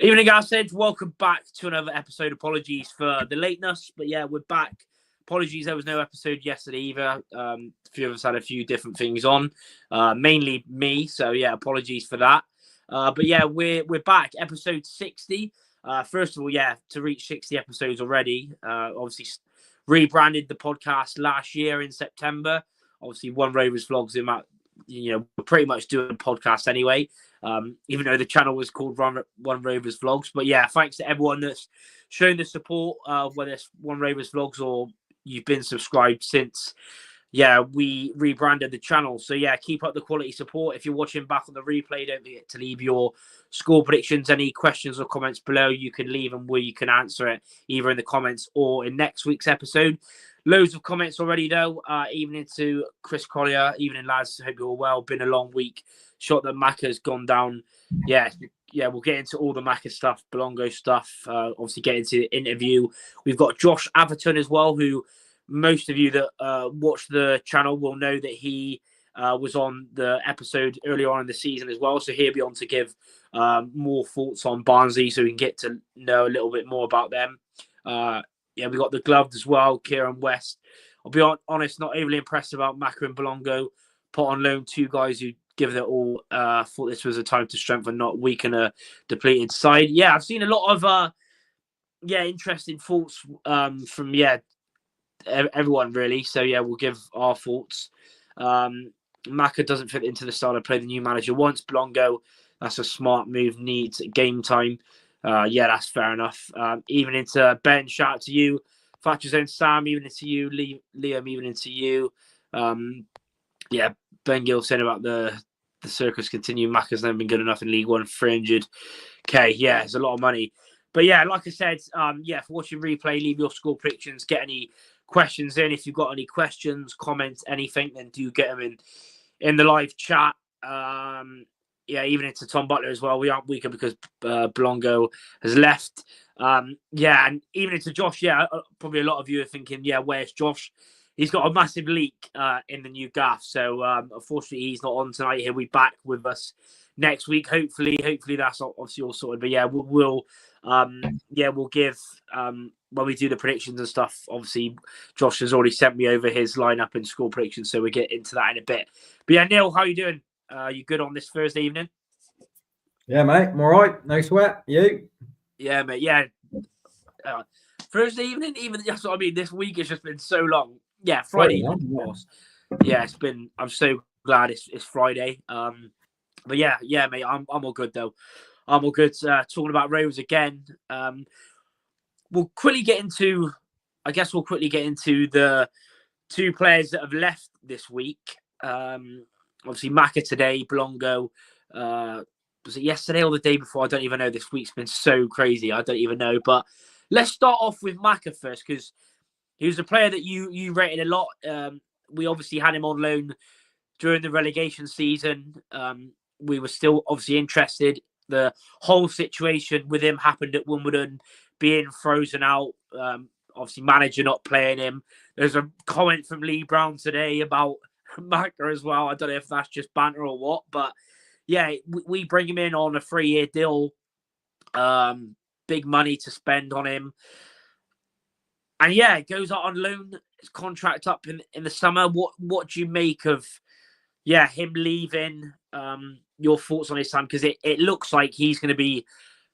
Evening, guys. Welcome back to another episode. Apologies for the lateness, but yeah, we're back. Apologies, there was no episode yesterday either. A few of us had a few different things on, mainly me. So yeah, apologies for that. But yeah, we're back. Episode 60. First of all, yeah, to reach 60 episodes already. Obviously, rebranded the podcast last year in September. Obviously, One Rovers Vlogs in that. We're pretty much doing a podcast anyway. Even though the channel was called One Rovers Vlogs. But yeah, thanks to everyone that's shown the support, whether it's One Rovers Vlogs or you've been subscribed since, we rebranded the channel. So yeah, keep up the quality support. If you're watching back on the replay, don't forget to leave your score predictions, any questions or comments below. You can leave them where you can answer it either in the comments or in next week's episode. Loads of comments already, though. Evening to Chris Collier. Evening, lads. Hope you're all well. Been a long week. Shot that Macca's gone down. Yeah, we'll get into all the Macca stuff, Bilongo stuff. Obviously, get into the interview. We've got Josh Atherton as well, who most of you that watch the channel will know that he was on the episode earlier on in the season as well. So he'll be on to give more thoughts on Barnsley, so we can get to know a little bit more about them. We got the gloved as well, Kieran West. I'll be honest, not overly impressed about Macca and Bilongo. Put on loan two guys who give it all. Thought this was a time to strengthen, not weaken a depleted side. Yeah, I've seen a lot of interesting thoughts from everyone really. So yeah, we'll give our thoughts. Macca doesn't fit into the style of play the new manager wants. Bilongo, that's a smart move, needs game time. That's fair enough. Even into Ben, shout out to you. Thatcher's own Sam, even into you. Liam, even into you. Ben Gill saying about the circus continue. Macca's never been good enough in League One. 300k. Yeah, it's a lot of money. But yeah, like I said, for watching replay, leave your score predictions. Get any questions in. If you've got any questions, comments, anything, then do get them in the live chat. Even into Tom Butler as well. We aren't weaker because Bilongo has left. And even into Josh. Yeah, probably a lot of you are thinking, where's Josh? He's got a massive leak in the new gaff. So unfortunately, he's not on tonight. He'll be back with us next week. Hopefully that's obviously all sorted. But yeah, we'll give when we do the predictions and stuff. Obviously, Josh has already sent me over his lineup and score predictions, so we'll get into that in a bit. But yeah, Neil, how are you doing? You good on this Thursday evening? Yeah, mate. I'm all right. No sweat. You? Yeah, mate. Yeah. Thursday evening, even that's what I mean. This week has just been so long. Yeah, Friday evening, of course. Yeah, it's been. I'm so glad it's Friday. But yeah, mate. I'm all good though. I'm all good. Talking about Rovers again. We'll quickly get into. I guess we'll quickly get into the two players that have left this week. Obviously, Macca today, Bilongo. Was it yesterday or the day before? I don't even know. This week's been so crazy. I don't even know. But let's start off with Macca first, because he was a player that you rated a lot. We obviously had him on loan during the relegation season. We were still obviously interested. The whole situation with him happened at Wimbledon, being frozen out. Obviously, manager not playing him. There's a comment from Lee Brown today about Macca as well. I don't know if that's just banter or what, but yeah, we bring him in on a 3-year deal. Big money to spend on him. And yeah, it goes out on loan. His contract up in the summer. What do you make of him leaving? Your thoughts on his time? Because it looks like he's going to be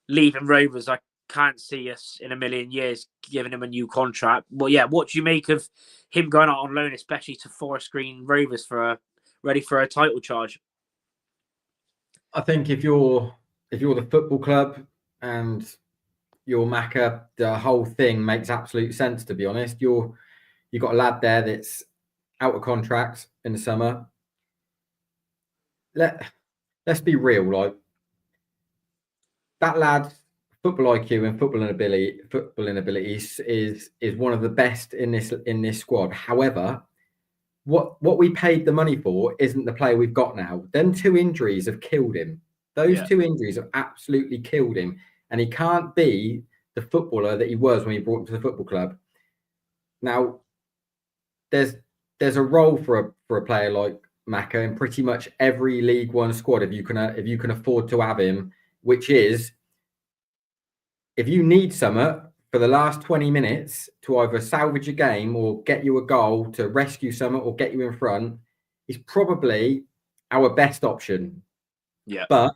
leaving Rovers. I can't see us in a million years giving him a new contract. But yeah, what do you make of him going out on loan, especially to Forest Green Rovers ready for a title charge? I think if you're the football club and you're Macca, the whole thing makes absolute sense. To be honest, you've got a lad there that's out of contract in the summer. Let's be real, like that lad. Football IQ and footballing abilities is one of the best in this squad. However, what we paid the money for isn't the player we've got now. Them two injuries have killed him. Those two injuries have absolutely killed him, and he can't be the footballer that he was when he brought him to the football club. Now, there's a role for a player like Macca in pretty much every League One squad if you can afford to have him, which is if you need something for the last 20 minutes to either salvage a game or get you a goal, to rescue something or get you in front, he's probably our best option. Yeah. But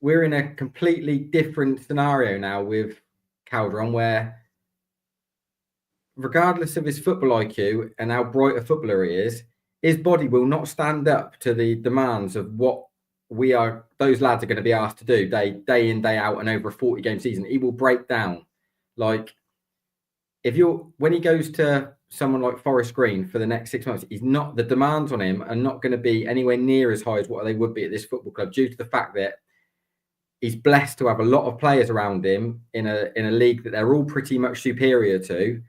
we're in a completely different scenario now with Calderon, where regardless of his football IQ and how bright a footballer he is, his body will not stand up to the demands of what those lads are going to be asked to do day in, day out, and over a 40-game season. He will break down. Like, when he goes to someone like Forest Green for the next 6 months, the demands on him are not going to be anywhere near as high as what they would be at this football club, due to the fact that he's blessed to have a lot of players around him in a league that they're all pretty much superior to.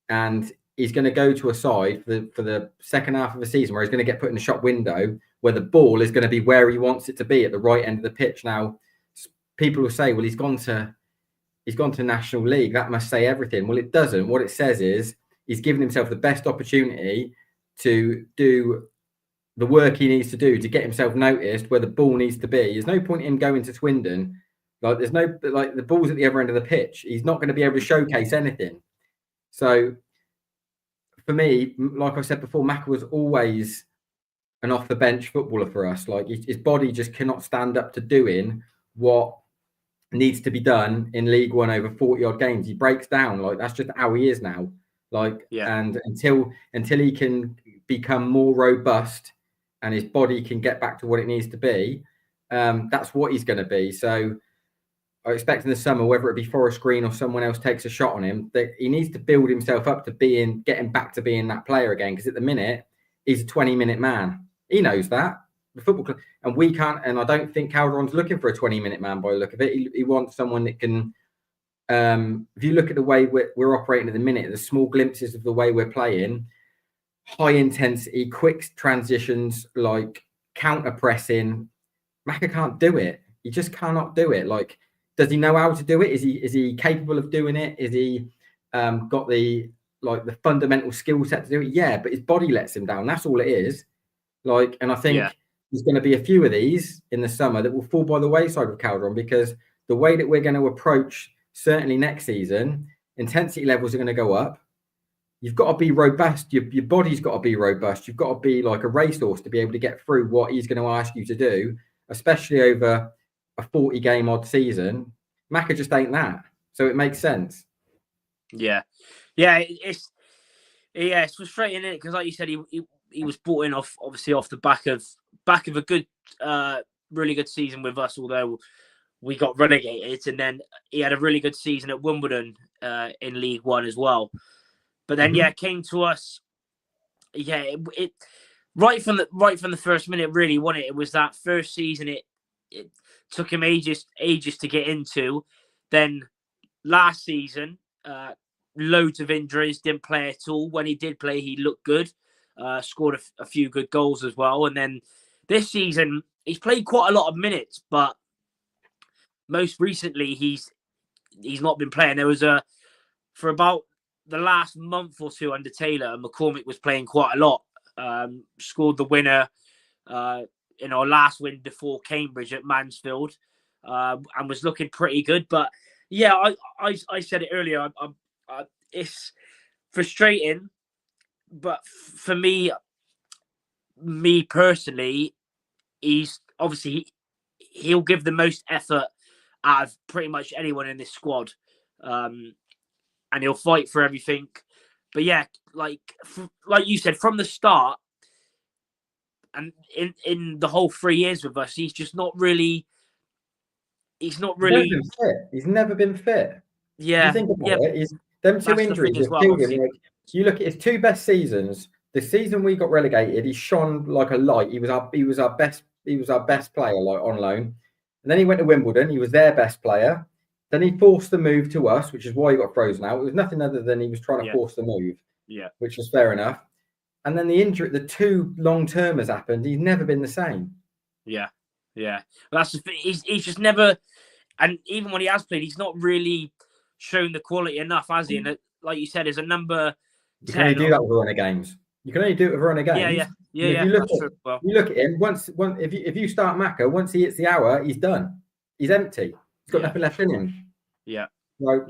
And he's going to go to a side for the second half of the season where he's going to get put in the shop window, where the ball is going to be where he wants it to be, at the right end of the pitch. Now, people will say, well, he's gone to National League. That must say everything. Well, it doesn't. What it says is he's given himself the best opportunity to do the work he needs to do to get himself noticed where the ball needs to be. There's no point in him going to Swindon. The ball's at the other end of the pitch. He's not going to be able to showcase anything. So for me, like I said before, Macca was always an off the bench footballer for us. Like, his body just cannot stand up to doing what needs to be done in League One over 40 odd games. He breaks down. Like, that's just how he is now. Like, yeah. And until he can become more robust and his body can get back to what it needs to be, that's what he's going to be. So I expect in the summer, whether it be Forest Green or someone else takes a shot on him, that he needs to build himself up to getting back to being that player again. Because at the minute, he's a 20-minute man. He knows that. The football club, and we can't. And I don't think Calderon's looking for a 20-minute man by the look of it. He wants someone that can. If you look at the way we're operating at the minute, the small glimpses of the way we're playing, high intensity, quick transitions, like counter pressing. Macca can't do it. He just cannot do it. Like, does he know how to do it? Is he capable of doing it? Is he got the fundamental skill set to do it? Yeah, but his body lets him down. That's all it is. Like, and I think there's going to be a few of these in the summer that will fall by the wayside with Calderon, because the way that we're going to approach certainly next season, intensity levels are going to go up. You've got to be robust. Your body's got to be robust. You've got to be like a racehorse to be able to get through what he's going to ask you to do, especially over a 40-game odd season. Macca just ain't that. So it makes sense. Yeah. It's frustrating, isn't it? Because like you said, he was brought in off the back of a good, really good season with us, although we got relegated, and then he had a really good season at Wimbledon in League One as well. But then came to us. Yeah, it right from the first minute, really, wasn't it? It was that first season. It took him ages to get into. Then last season, loads of injuries, didn't play at all. When he did play, he looked good. Scored a few good goals as well. And then this season, he's played quite a lot of minutes, but most recently he's not been playing. There was for about the last month or two under Taylor, McCormick was playing quite a lot. Scored the winner in our last win before Cambridge at Mansfield, and was looking pretty good. But yeah, I said it earlier. It's frustrating. But for me personally, he's obviously he'll give the most effort out of pretty much anyone in this squad, and he'll fight for everything. But yeah, like you said from the start, and in the whole 3 years with us, he's not really. He's never been fit. Yeah, you think about it. Them two injuries have killed him. Like, you look at his two best seasons. The season we got relegated, he shone like a light. He was our best player, like on loan. And then he went to Wimbledon. He was their best player. Then he forced the move to us, which is why he got frozen out. It was nothing other than he was trying to force the move. Yeah, which was fair enough. And then the injury, the two long-termers happened. He's never been the same. Yeah. Well, that's the thing. He's just never, and even when he has played, he's not really shown the quality enough, has he? And like you said, as a number 10. You can only do that with runner games. You can only do it with runner games. Yeah. You look at him, if you start Macca, once he hits the hour, he's done. He's empty. He's got nothing left in him. Yeah. So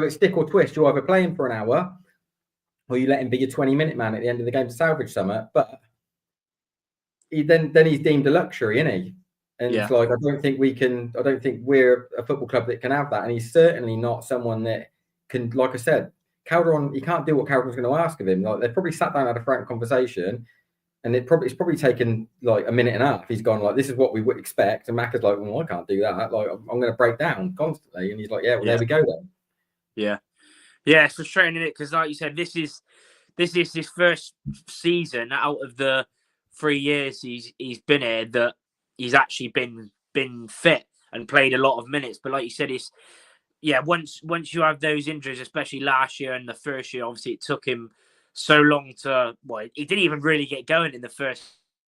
it's stick or twist. You either play him for an hour, or you let him be your 20-minute man at the end of the game to salvage something. But then he's deemed a luxury, isn't he? And it's like, I don't think we're a football club that can have that. And he's certainly not someone that can, like I said, Calderon, he can't do what Calderon's going to ask of him. Like, they've probably sat down and had a frank conversation, and it's probably taken like a minute and a half. He's gone like, this is what we would expect. And Macca's like, well, I can't do that. Like, I'm going to break down constantly. And he's like, yeah, well, there we go then. Yeah. Yeah, it's frustrating, isn't it? Because like you said, this is his first season out of the 3 years he's been here that he's actually been fit and played a lot of minutes. But like you said, once you have those injuries, especially last year and the first year, obviously it took him so long he didn't even really get going in the first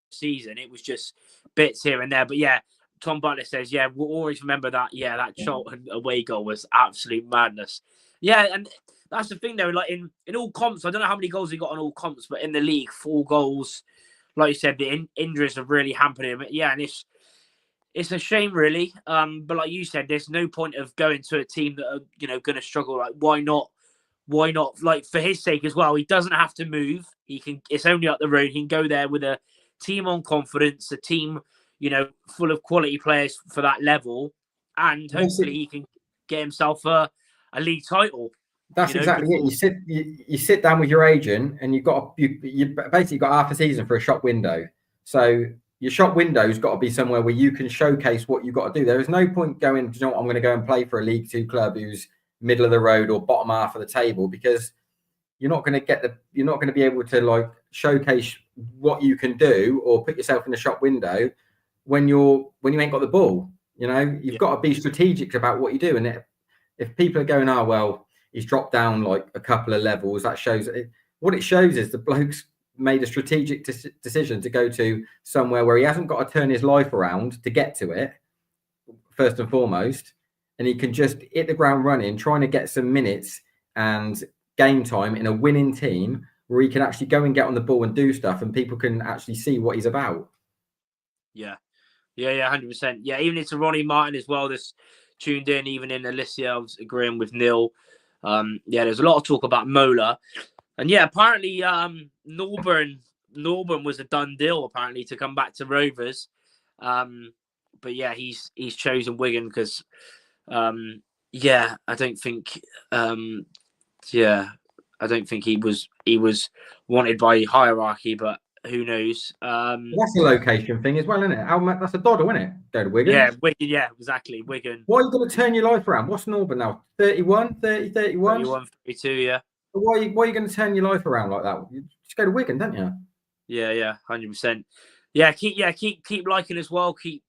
season. It was just bits here and there. But yeah, Tom Butler says, yeah, we'll always remember that. Yeah, that Charlton away goal was absolute madness. Yeah, and that's the thing though, like in all comps, I don't know how many goals he got on all comps, but in the league, 4 goals. Like you said, the injuries have really hampered him. Yeah, and it's a shame, really. But like you said, there's no point of going to a team that are, going to struggle. Like, why not? Why not? Like, for his sake as well, he doesn't have to move. It's only up the road. He can go there with a team on confidence, a team, full of quality players for that level, and hopefully he can get himself a league title. That's exactly it. You sit down with your agent, and you basically got half a season for a shop window. So your shop window's got to be somewhere where you can showcase what you've got to do. There is no point going, I'm going to go and play for a League Two club who's middle of the road or bottom half of the table, because you're not going to be able to like showcase what you can do or put yourself in the shop window when you ain't got the ball. You've got to be strategic about what you do. And if people are going, oh well, he's dropped down like a couple of levels, that shows what it shows is the bloke's made a strategic decision to go to somewhere where he hasn't got to turn his life around to get to it, first and foremost, and he can just hit the ground running, trying to get some minutes and game time in a winning team where he can actually go and get on the ball and do stuff, and people can actually see what he's about. Yeah, 100%. Yeah, even it's Ronnie Martin as well that's tuned in, even in Alicia, I was agreeing with Neil. There's a lot of talk about Mola. And yeah, apparently Norburn was a done deal, apparently, to come back to Rovers. But yeah, he's chosen Wigan because I don't think he was wanted by hierarchy, but who knows? That's a location thing as well, isn't it? That's a doddle, isn't it? Go to Wigan. Yeah, Wigan, yeah, exactly. Wigan. Why are you going to turn your life around? What's Norburn now? 31, 30, 31? 31, 32, yeah. Why are you going to turn your life around like that? You just go to Wigan, don't you? Yeah, 100%. Yeah, keep liking as well. Keep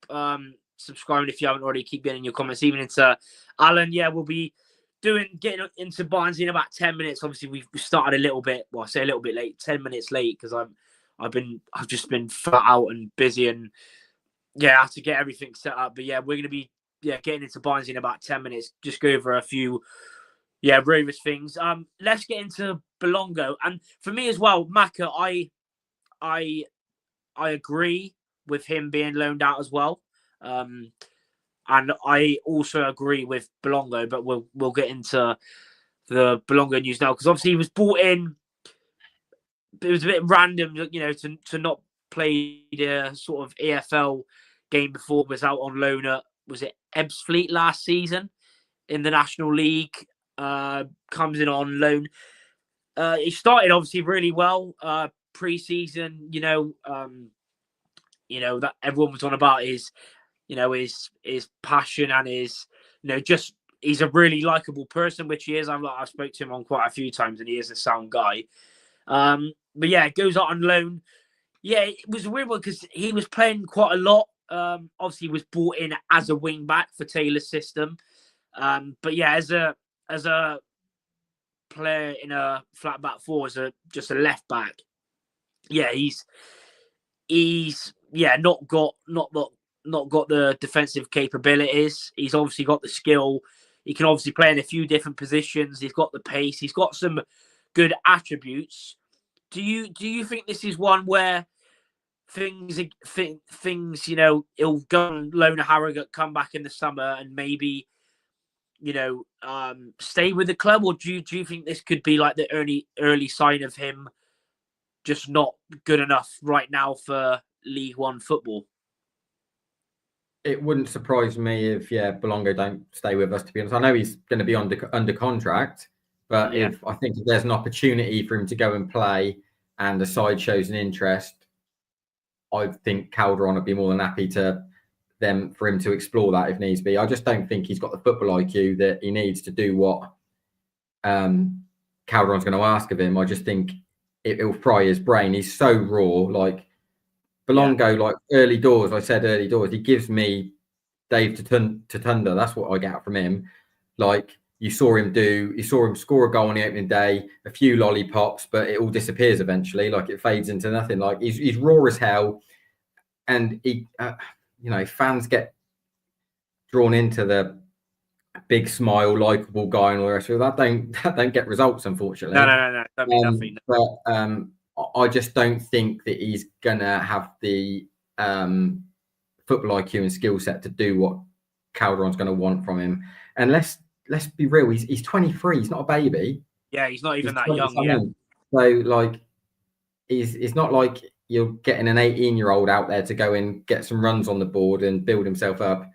subscribing if you haven't already. Keep getting your comments, even into Alan. Yeah, we'll be getting into Barnsley in about 10 minutes. Obviously, we've started a little bit. Well, I say a little bit late, 10 minutes late, because I've just been flat out and busy, and I have to get everything set up. But yeah, we're gonna be getting into Barnsley in about 10 minutes. Just go over a few Rovers things. Let's get into Bilongo, and for me as well, Macca. I agree with him being loaned out as well. And I also agree with Bilongo, but we'll get into the Bilongo news now, because obviously he was brought in. It was a bit random, to not play the sort of EFL game before. Was out on loan at, was it Ipswich last season in the National League? Comes in on loan. He started obviously really well pre-season. That everyone was on about his passion and his, just he's a really likable person, which he is. I've spoke to him on quite a few times, and he is a sound guy. But yeah, it goes out on loan. Yeah, it was a weird one because he was playing quite a lot. Obviously, he was brought in as a wing back for Taylor's system. But yeah, as a player in a flat back four, just a left back. Yeah, he's not got the defensive capabilities. He's obviously got the skill. He can obviously play in a few different positions. He's got the pace. He's got some good attributes. Do you think this is one where things, you know, he'll go on loan at Harrogate, come back in the summer, and maybe, you know, stay with the club? Or do you think this could be like the early sign of him just not good enough right now for League One football? It wouldn't surprise me if Bilongo don't stay with us. To be honest, I know he's going to be under contract, but if there's an opportunity for him to go and play, and the side shows an interest, I think Calderon would be more than happy for him to explore that if needs be. I just don't think he's got the football IQ that he needs to do what Calderon's going to ask of him. I just think it'll fry his brain. He's so raw. Like Bilongo, like early doors, he gives me Dave Tutunda. That's what I get from him. Like you saw him score a goal on the opening day, a few lollipops, but it all disappears eventually. Like it fades into nothing. Like he's raw as hell. And he, fans get drawn into the big smile, likable guy, and all the rest of it. That don't get results, unfortunately. No. That'd be nothing. But I just don't think that he's gonna have the football IQ and skill set to do what Calderon's gonna want from him. And let's be real, he's 23. He's not a baby. Yeah, he's not even that young yet. So like, he's not like you're getting an 18-year-old out there to go and get some runs on the board and build himself up.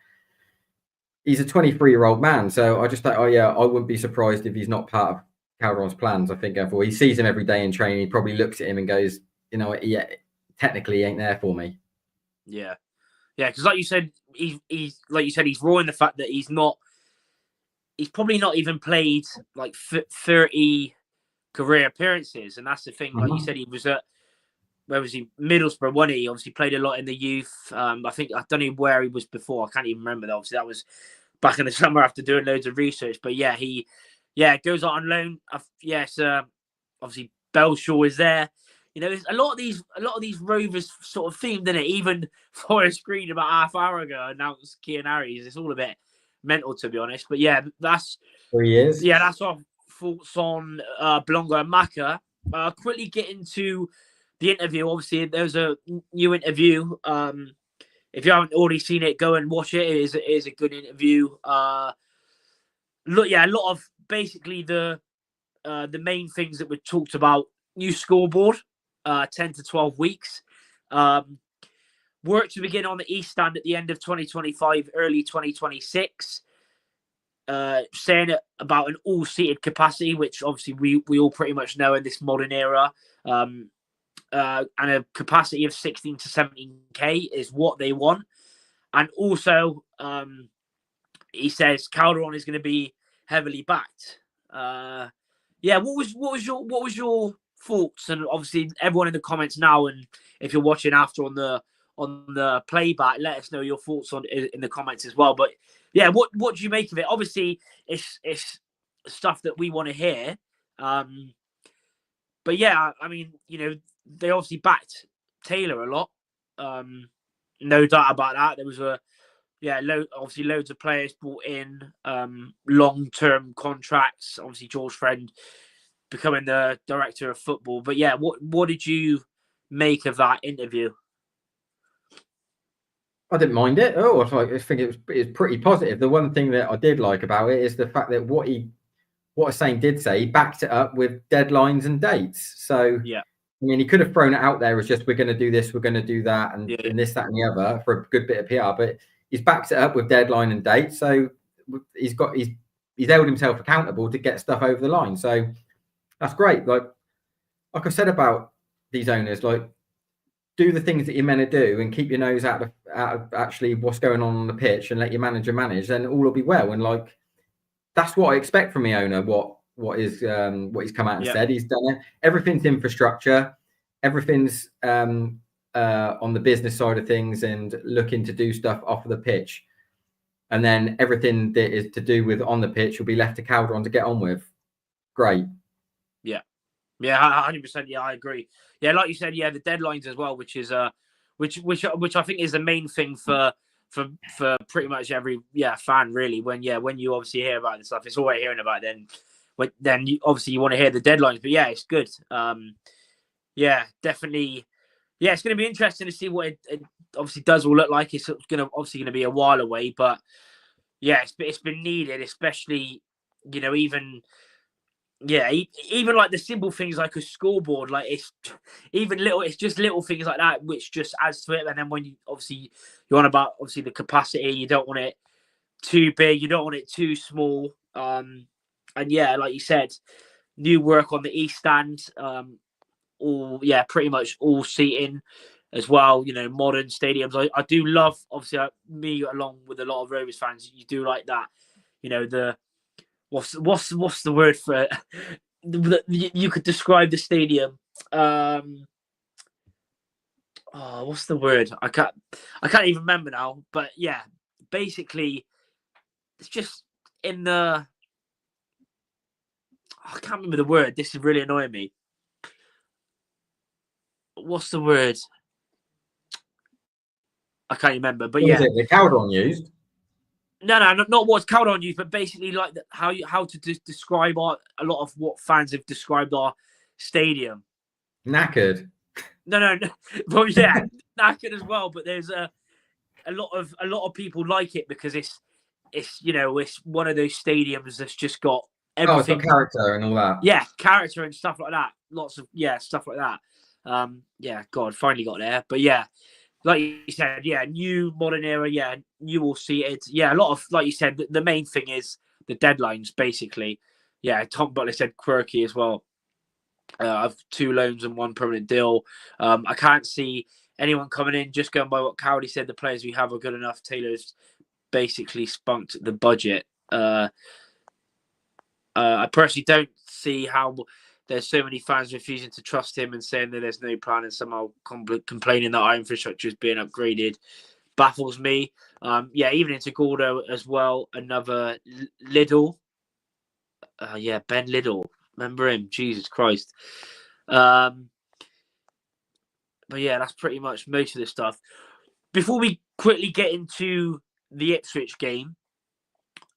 He's a 23-year-old man. So I just thought, I wouldn't be surprised if he's not part of Calderon's plans. I think therefore he sees him every day in training. He probably looks at him and goes, technically he ain't there for me. Yeah. Yeah, because like you said, he's raw in the fact that he's probably not even played like 30 career appearances. And that's the thing. Like you said, he was at, where was he? Middlesbrough, wasn't he? Obviously played a lot in the youth. I don't know where he was before. I can't even remember. Obviously, that was back in the summer after doing loads of research. But yeah, he goes out on loan. Obviously Belshaw is there. You know, there's a lot of these Rovers sort of themed, isn't it? Even for a screen about half hour ago announced Kean Harries. It's all a bit mental, to be honest. But yeah, that's 3 years. Yeah, that's our thoughts on Bilongo and Macca. Quickly get into the interview. Obviously, there's a new interview. If you haven't already seen it, go and watch it. It is a good interview. A lot of basically the main things that were talked about. New scoreboard, 10 to 12 weeks. Work to begin on the East Stand at the end of 2025, early 2026. Saying it about an all-seated capacity, which obviously we all pretty much know in this modern era. And a capacity of 16 to 17k is what they want. And also, he says Calderon is going to be heavily backed. What was your thoughts? And obviously, everyone in the comments now, and if you're watching after on the playback, let us know your thoughts in the comments as well. But yeah, what do you make of it? Obviously, it's stuff that we want to hear. But yeah, I mean, they obviously backed Taylor a lot. No doubt about that. There was obviously loads of players brought in, long-term contracts. Obviously, George Friend becoming the director of football. But yeah, what did you make of that interview? I didn't mind it. I think it was pretty positive. The one thing that I did like about it is the fact that what Hussein did say, he backed it up with deadlines and dates. So yeah, I mean, he could have thrown it out there as just, we're going to do this, we're going to do that, and this, that, and the other for a good bit of PR. But he's backed it up with deadline and date. So he's held himself accountable to get stuff over the line. So that's great. Like I said about these owners, like, do the things that you're meant to do and keep your nose out of actually what's going on the pitch and let your manager manage, then all will be well. And like, that's what I expect from the owner. What he's come out and said. He's done it. Everything's infrastructure. Everything's on the business side of things and looking to do stuff off of the pitch. And then everything that is to do with on the pitch will be left to Calderon to get on with. Great. Yeah, 100%. Yeah, I agree. Yeah, like you said, the deadlines as well, which is which I think is the main thing for pretty much every fan really. When you obviously hear about this stuff, it's all right hearing about it. Then you want to hear the deadlines. But yeah, it's good. Definitely. Yeah, it's going to be interesting to see what it obviously does all look like. It's going to be a while away, but yeah, it's been needed, especially even. Yeah, even like the simple things like a scoreboard, like it's just little things like that which just adds to it. And then when you're on about obviously the capacity, you don't want it too big, you don't want it too small. And yeah, like you said, new work on the east stand, pretty much all seating as well. Modern stadiums. I do love, obviously, me along with a lot of Rovers fans. You do like that. The what's the word for it? You could describe the stadium. What's the word? I can't even remember now. But yeah, basically, it's just in the. I can't remember the word. This is really annoying me. What's the word? I can't remember. But yeah, the Cowdron used. No, not what's Cowdron used, but basically like how to describe a lot of what fans have described our stadium. Knackered. No. Well, yeah, knackered as well. But there's a lot of people like it because it's one of those stadiums that's just got everything. It's got character and all that. Yeah, character and stuff like that. Lots of stuff like that. God, finally got there. But yeah, like you said, yeah, new modern era, yeah, new all seated. Yeah, a lot of, like you said, the main thing is the deadlines, basically. Yeah, Tom Butler said quirky as well. I've 2 loans and 1 permanent deal. I can't see anyone coming in, just going by what Cowdy said, the players we have are good enough. Taylor's basically spunked the budget. I personally don't see how there's so many fans refusing to trust him and saying that there's no plan and somehow complaining that our infrastructure is being upgraded baffles me. Even into Gordo as well. Another Liddell. Ben Liddell. Remember him? Jesus Christ. But yeah, that's pretty much most of the stuff. Before we quickly get into the Ipswich game,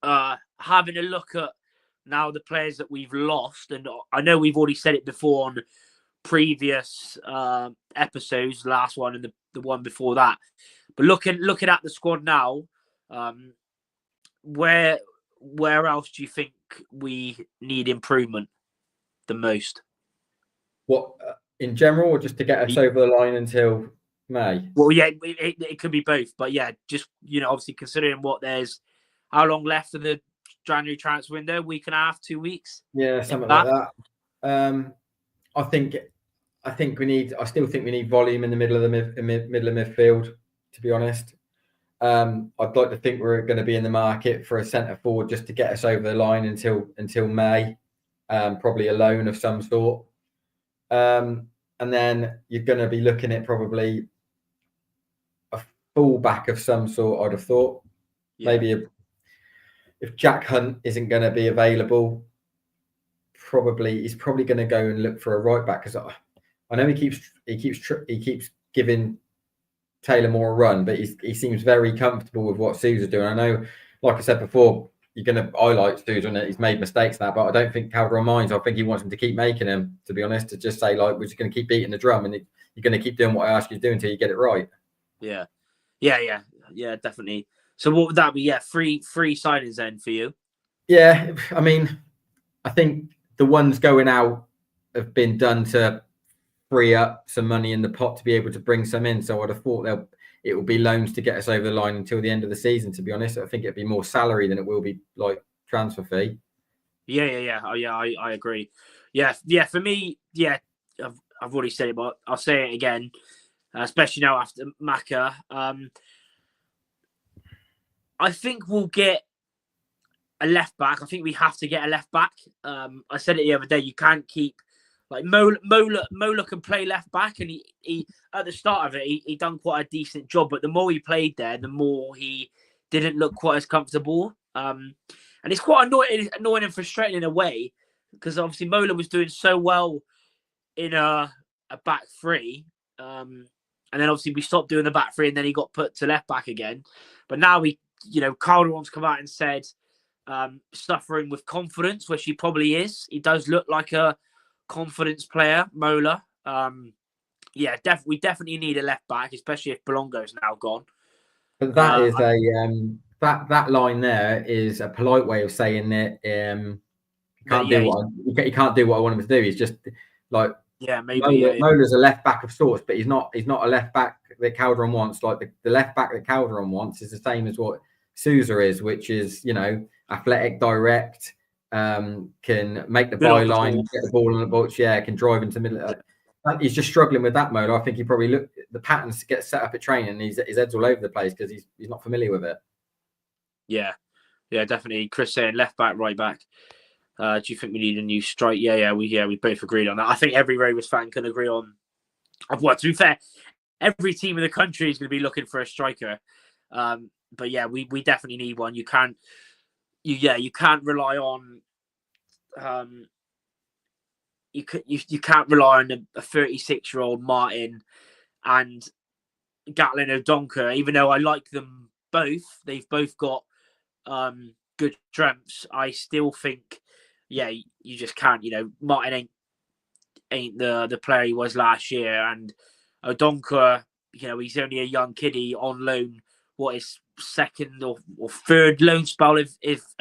having a look at now the players that we've lost, and I know we've already said it before on previous episodes, last one and the one before that, but looking at the squad now, where else do you think we need improvement the most? What in general, or just to get us over the line until May? Well, yeah, it could be both, but yeah, just obviously considering how long left of the January transfer window, week and a half, 2 weeks. Yeah, something like that. I still think we need volume in the middle of the middle of midfield, to be honest. I'd like to think we're going to be in the market for a centre forward just to get us over the line until May, probably a loan of some sort. And then you're going to be looking at probably a fullback of some sort, I'd have thought. Yeah. Maybe if Jack Hunt isn't going to be available, he's probably going to go and look for a right back, because I know he keeps giving Taylor more a run, but he seems very comfortable with what Sousa's doing. I know, like I said before, you're going to highlight Sousa and he's made mistakes now, but I don't think Calderon minds. I think he wants him to keep making them, to be honest, to just say, like, we're just going to keep beating the drum and you're going to keep doing what I ask you to do until you get it right. Yeah, definitely. So what would that be? Yeah, three signings then for you? Yeah, I mean, I think the ones going out have been done to free up some money in the pot to be able to bring some in. So I'd have thought it will be loans to get us over the line until the end of the season, to be honest. I think it'd be more salary than it will be like transfer fee. Yeah. Oh, yeah, I agree. Yeah. For me, yeah, I've already said it, but I'll say it again, especially now after Macca. I think we'll get a left back. I think we have to get a left back. I said it the other day. You can't keep like Mola can play left back, and he at the start of it he done quite a decent job. But the more he played there, the more he didn't look quite as comfortable. And it's quite annoying and frustrating in a way, because obviously Mola was doing so well in a back three, and then obviously we stopped doing the back three, and then he got put to left back again. But now Calderon's come out and said suffering with confidence, which he probably is. He does look like a confidence player, Mola. yeah, we definitely need a left back, especially if Bilongo's now gone. But that is that line there is a polite way of saying that he can't do what I want him to do. He's just like Mola's a left back of sorts, but he's not a left back that Calderon wants. Like the left back that Calderon wants is the same as what Sousa is, which is, you know, athletic, direct, can make the byline, get the ball in the box, can drive into the middle. He's just struggling with that mode. I think he probably looked at the patterns to get set up at training, and his head's all over the place because he's not familiar with it. Yeah, definitely. Chris saying left back, right back. Do you think we need a new strike? We both agreed on that. I think every Rovers fan can agree on. Well, to be fair, every team in the country is going to be looking for a striker. But yeah, we definitely need one. You can't rely on. You can't rely on a 36-year-old Martin and Gatlin O'Donkor. Even though I like them both, they've both got good strengths. I still think, you just can't. You know, Martin ain't the player he was last year, and O'Donkor, you know, he's only a young kiddie on loan. What is second or third loan spell of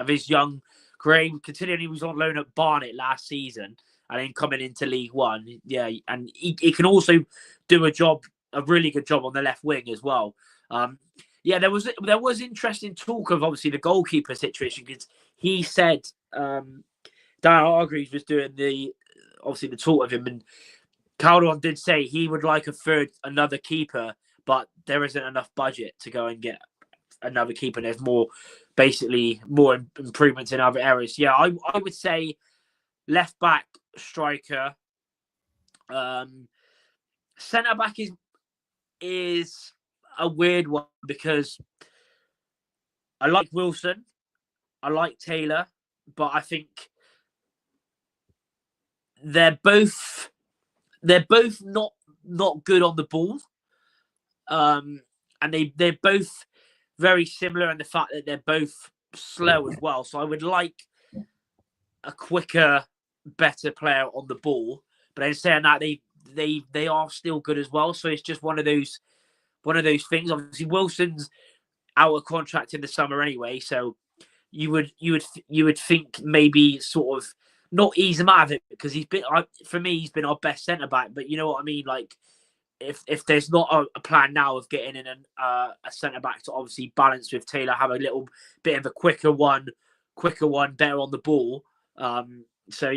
his young career, considering he was on loan at Barnet last season and then coming into League One. Yeah, and he can also do a really good job on the left wing as well. There was interesting talk of obviously the goalkeeper situation, because he said Dan Hargreaves was doing the talk of him, and Calderon did say he would like another keeper, but there isn't enough budget to go and get another keeper. There's more improvements in other areas. Yeah, I would say left back, striker, centre back is a weird one, because I like Wilson, I like Taylor, but I think they're both not good on the ball, and they're both very similar in the fact that they're both slow as well. So I would like a quicker, better player on the ball, but in saying that, they are still good as well. So it's just one of those things. Obviously, Wilson's out of contract in the summer anyway, so you would think maybe sort of not ease him out of it, because he's been our best centre back. But you know what I mean, like if there's not a plan now of getting in a centre back to obviously balance with Taylor, have a little bit of a quicker one, better on the ball. So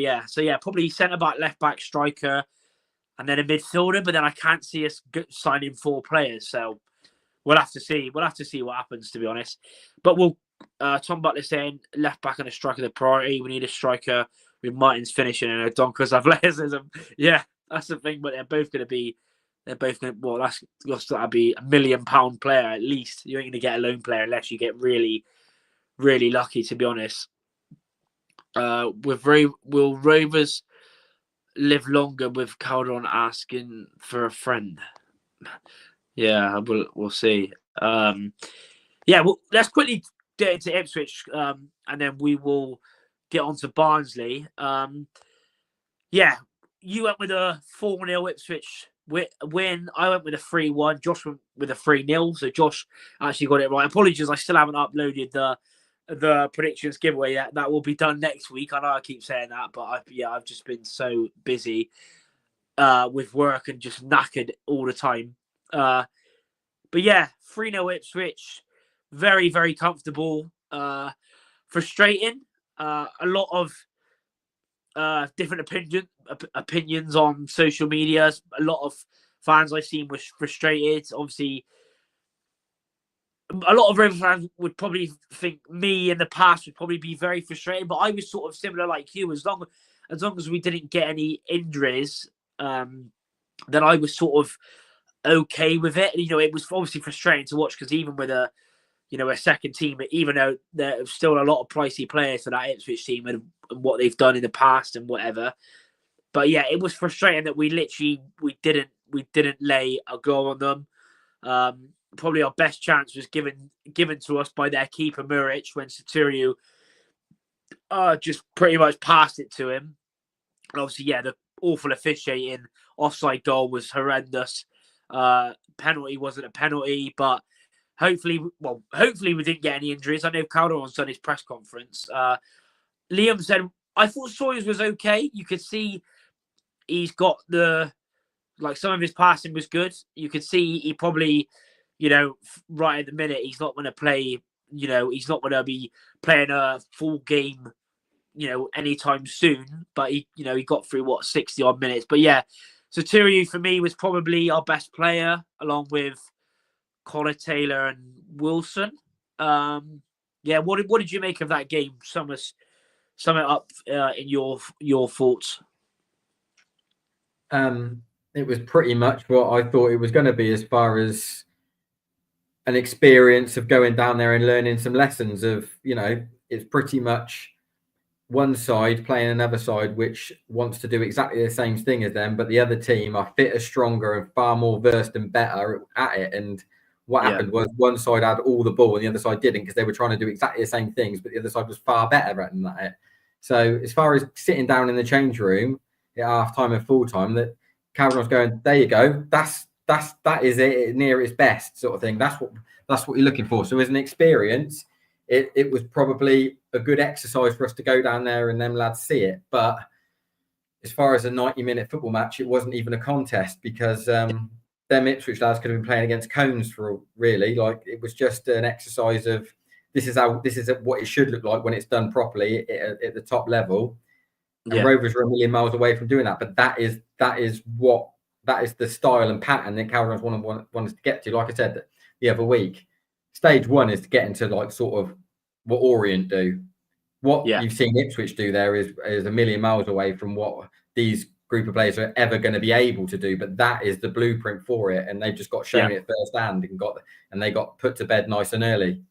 probably centre back, left back, striker, and then a midfielder. But then I can't see us signing 4 players, so we'll have to see. We'll have to see what happens, to be honest. But Tom Butler saying left back and a striker the priority. We need a striker with Martin's finishing and O'Donkor's athleticism. Yeah, that's the thing. But they're both going to be. Well, that's got to be £1 million player at least. You ain't going to get a loan player unless you get really, really lucky, to be honest. Will Rovers live longer with Calderon asking for a friend? Yeah, we'll see. Let's quickly get into Ipswich, and then we will get on to Barnsley. You went with a 4-0 Ipswich win. I went with a 3-1. Josh went with a 3-0. So Josh actually got it right. Apologies, I still haven't uploaded the predictions giveaway yet. That will be done next week. I know I keep saying that, but I've just been so busy with work and just knackered all the time. But yeah, 3-0 Ipswich. Very, very comfortable. Frustrating. A lot of different opinions on social media. A lot of fans I've seen were frustrated. Obviously, a lot of Rovers fans would probably think me in the past would probably be very frustrated, but I was sort of similar like you. As long as we didn't get any injuries, then I was sort of okay with it. You know, it was obviously frustrating to watch, because even with a second team, even though there's still a lot of pricey players for that Ipswich team and what they've done in the past and whatever. But yeah, it was frustrating that we didn't lay a goal on them. Probably our best chance was given to us by their keeper Muric, when Sotiriou just pretty much passed it to him. And obviously, the awful officiating offside goal was horrendous. Penalty wasn't a penalty, but hopefully we didn't get any injuries. I know Calderon's done his press conference. Liam said, I thought Sawyers was okay. You could see he's got some of his passing was good. You could see he probably, right at the minute, he's not going to play, he's not going to be playing a full game, anytime soon. But he got through 60 odd minutes. But yeah, so Turiu for me was probably our best player, along with Connor Taylor and Wilson. What did you make of that game? Sum it up in your thoughts. It was pretty much what I thought it was going to be, as far as an experience of going down there and learning some lessons of, it's pretty much one side playing another side which wants to do exactly the same thing as them, but the other team are fitter, stronger, and far more versed and better at it. And what happened was one side had all the ball and the other side didn't, because they were trying to do exactly the same things, but the other side was far better at it. So as far as sitting down in the change room at half time and full time, that Calvin was going, there you go, that is it, near its best sort of thing. That's what you're looking for. So as an experience, it was probably a good exercise for us to go down there and them lads see it. But as far as a 90-minute football match, it wasn't even a contest, because them Ipswich lads could have been playing against Cones for really. It was just an exercise of this is what it should look like when it's done properly at the top level. And Rovers were a million miles away from doing that. But that is the style and pattern that Calderons want us to get to. Like I said the other week, stage one is to get into sort of what Orient do. What you've seen Ipswich do there is a million miles away from what these group of players are ever going to be able to do. But that is the blueprint for it, and they've just got shown it firsthand and they got put to bed nice and early.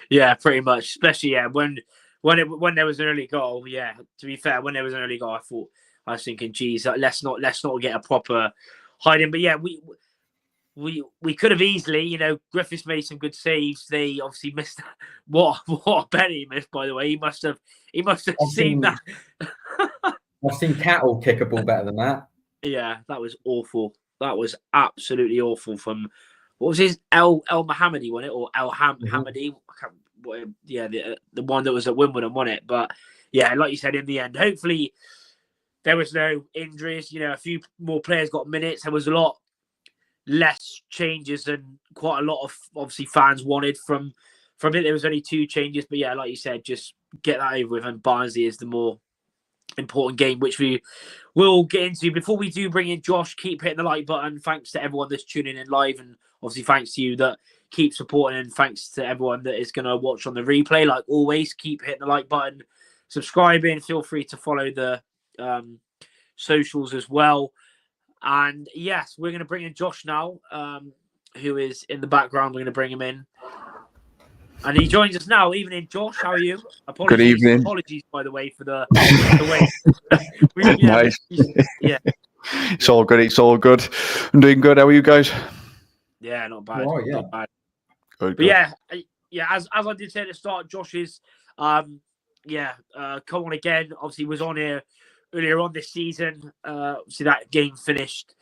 Yeah, pretty much. Especially when there was an early goal. Yeah, to be fair, when there was an early goal, I was thinking, geez, let's not get a proper hiding. But yeah, we could have easily, Griffiths made some good saves. They obviously missed. What a penalty he missed, by the way. He must have seen that. I've seen Cattle kick a ball better than that. Yeah, that was awful. That was absolutely awful. From what was his El Mohammadi, wasn't it, or El Hamadi? The one that was at Wimbledon, wasn't it? But yeah, like you said, in the end, hopefully there was no injuries. A few more players got minutes. There was a lot less changes than quite a lot of obviously fans wanted from it. There was only 2 changes, but yeah, like you said, just get that over with. And Barnsley is the more important game, which we will get into. Before we do bring in Josh, keep hitting the like button. Thanks to everyone that's tuning in live, and obviously thanks to you that keep supporting, and thanks to everyone that is going to watch on the replay. Like always, keep hitting the like button, subscribing. Feel free to follow the socials as well. And yes, we're going to bring in Josh now, who is in the background. We're going to bring him in. And he joins us now. Evening, Josh. How are you? Good evening. Apologies, by the way, for the way. Nice. Yeah. It's all good. It's all good. I'm doing good. How are you guys? Yeah, not bad. Oh, yeah. Not bad. Good. But yeah. As I did say at the start, Josh is, come on again. Obviously, was on here earlier on this season. Obviously, that game finished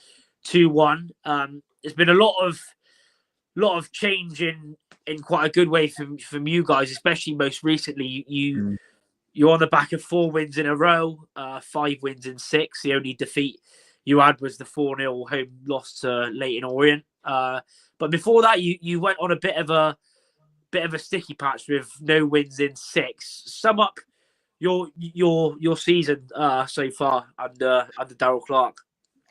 2-1. There's been a lot of change in quite a good way from you guys, especially most recently. You're on the back of 4 wins in a row, 5 wins in 6. The only defeat you had was the 4-0 home loss to Leyton Orient. But before that, you went on a bit of a sticky patch with no wins in 6. Sum up your season so far under Darryl Clark.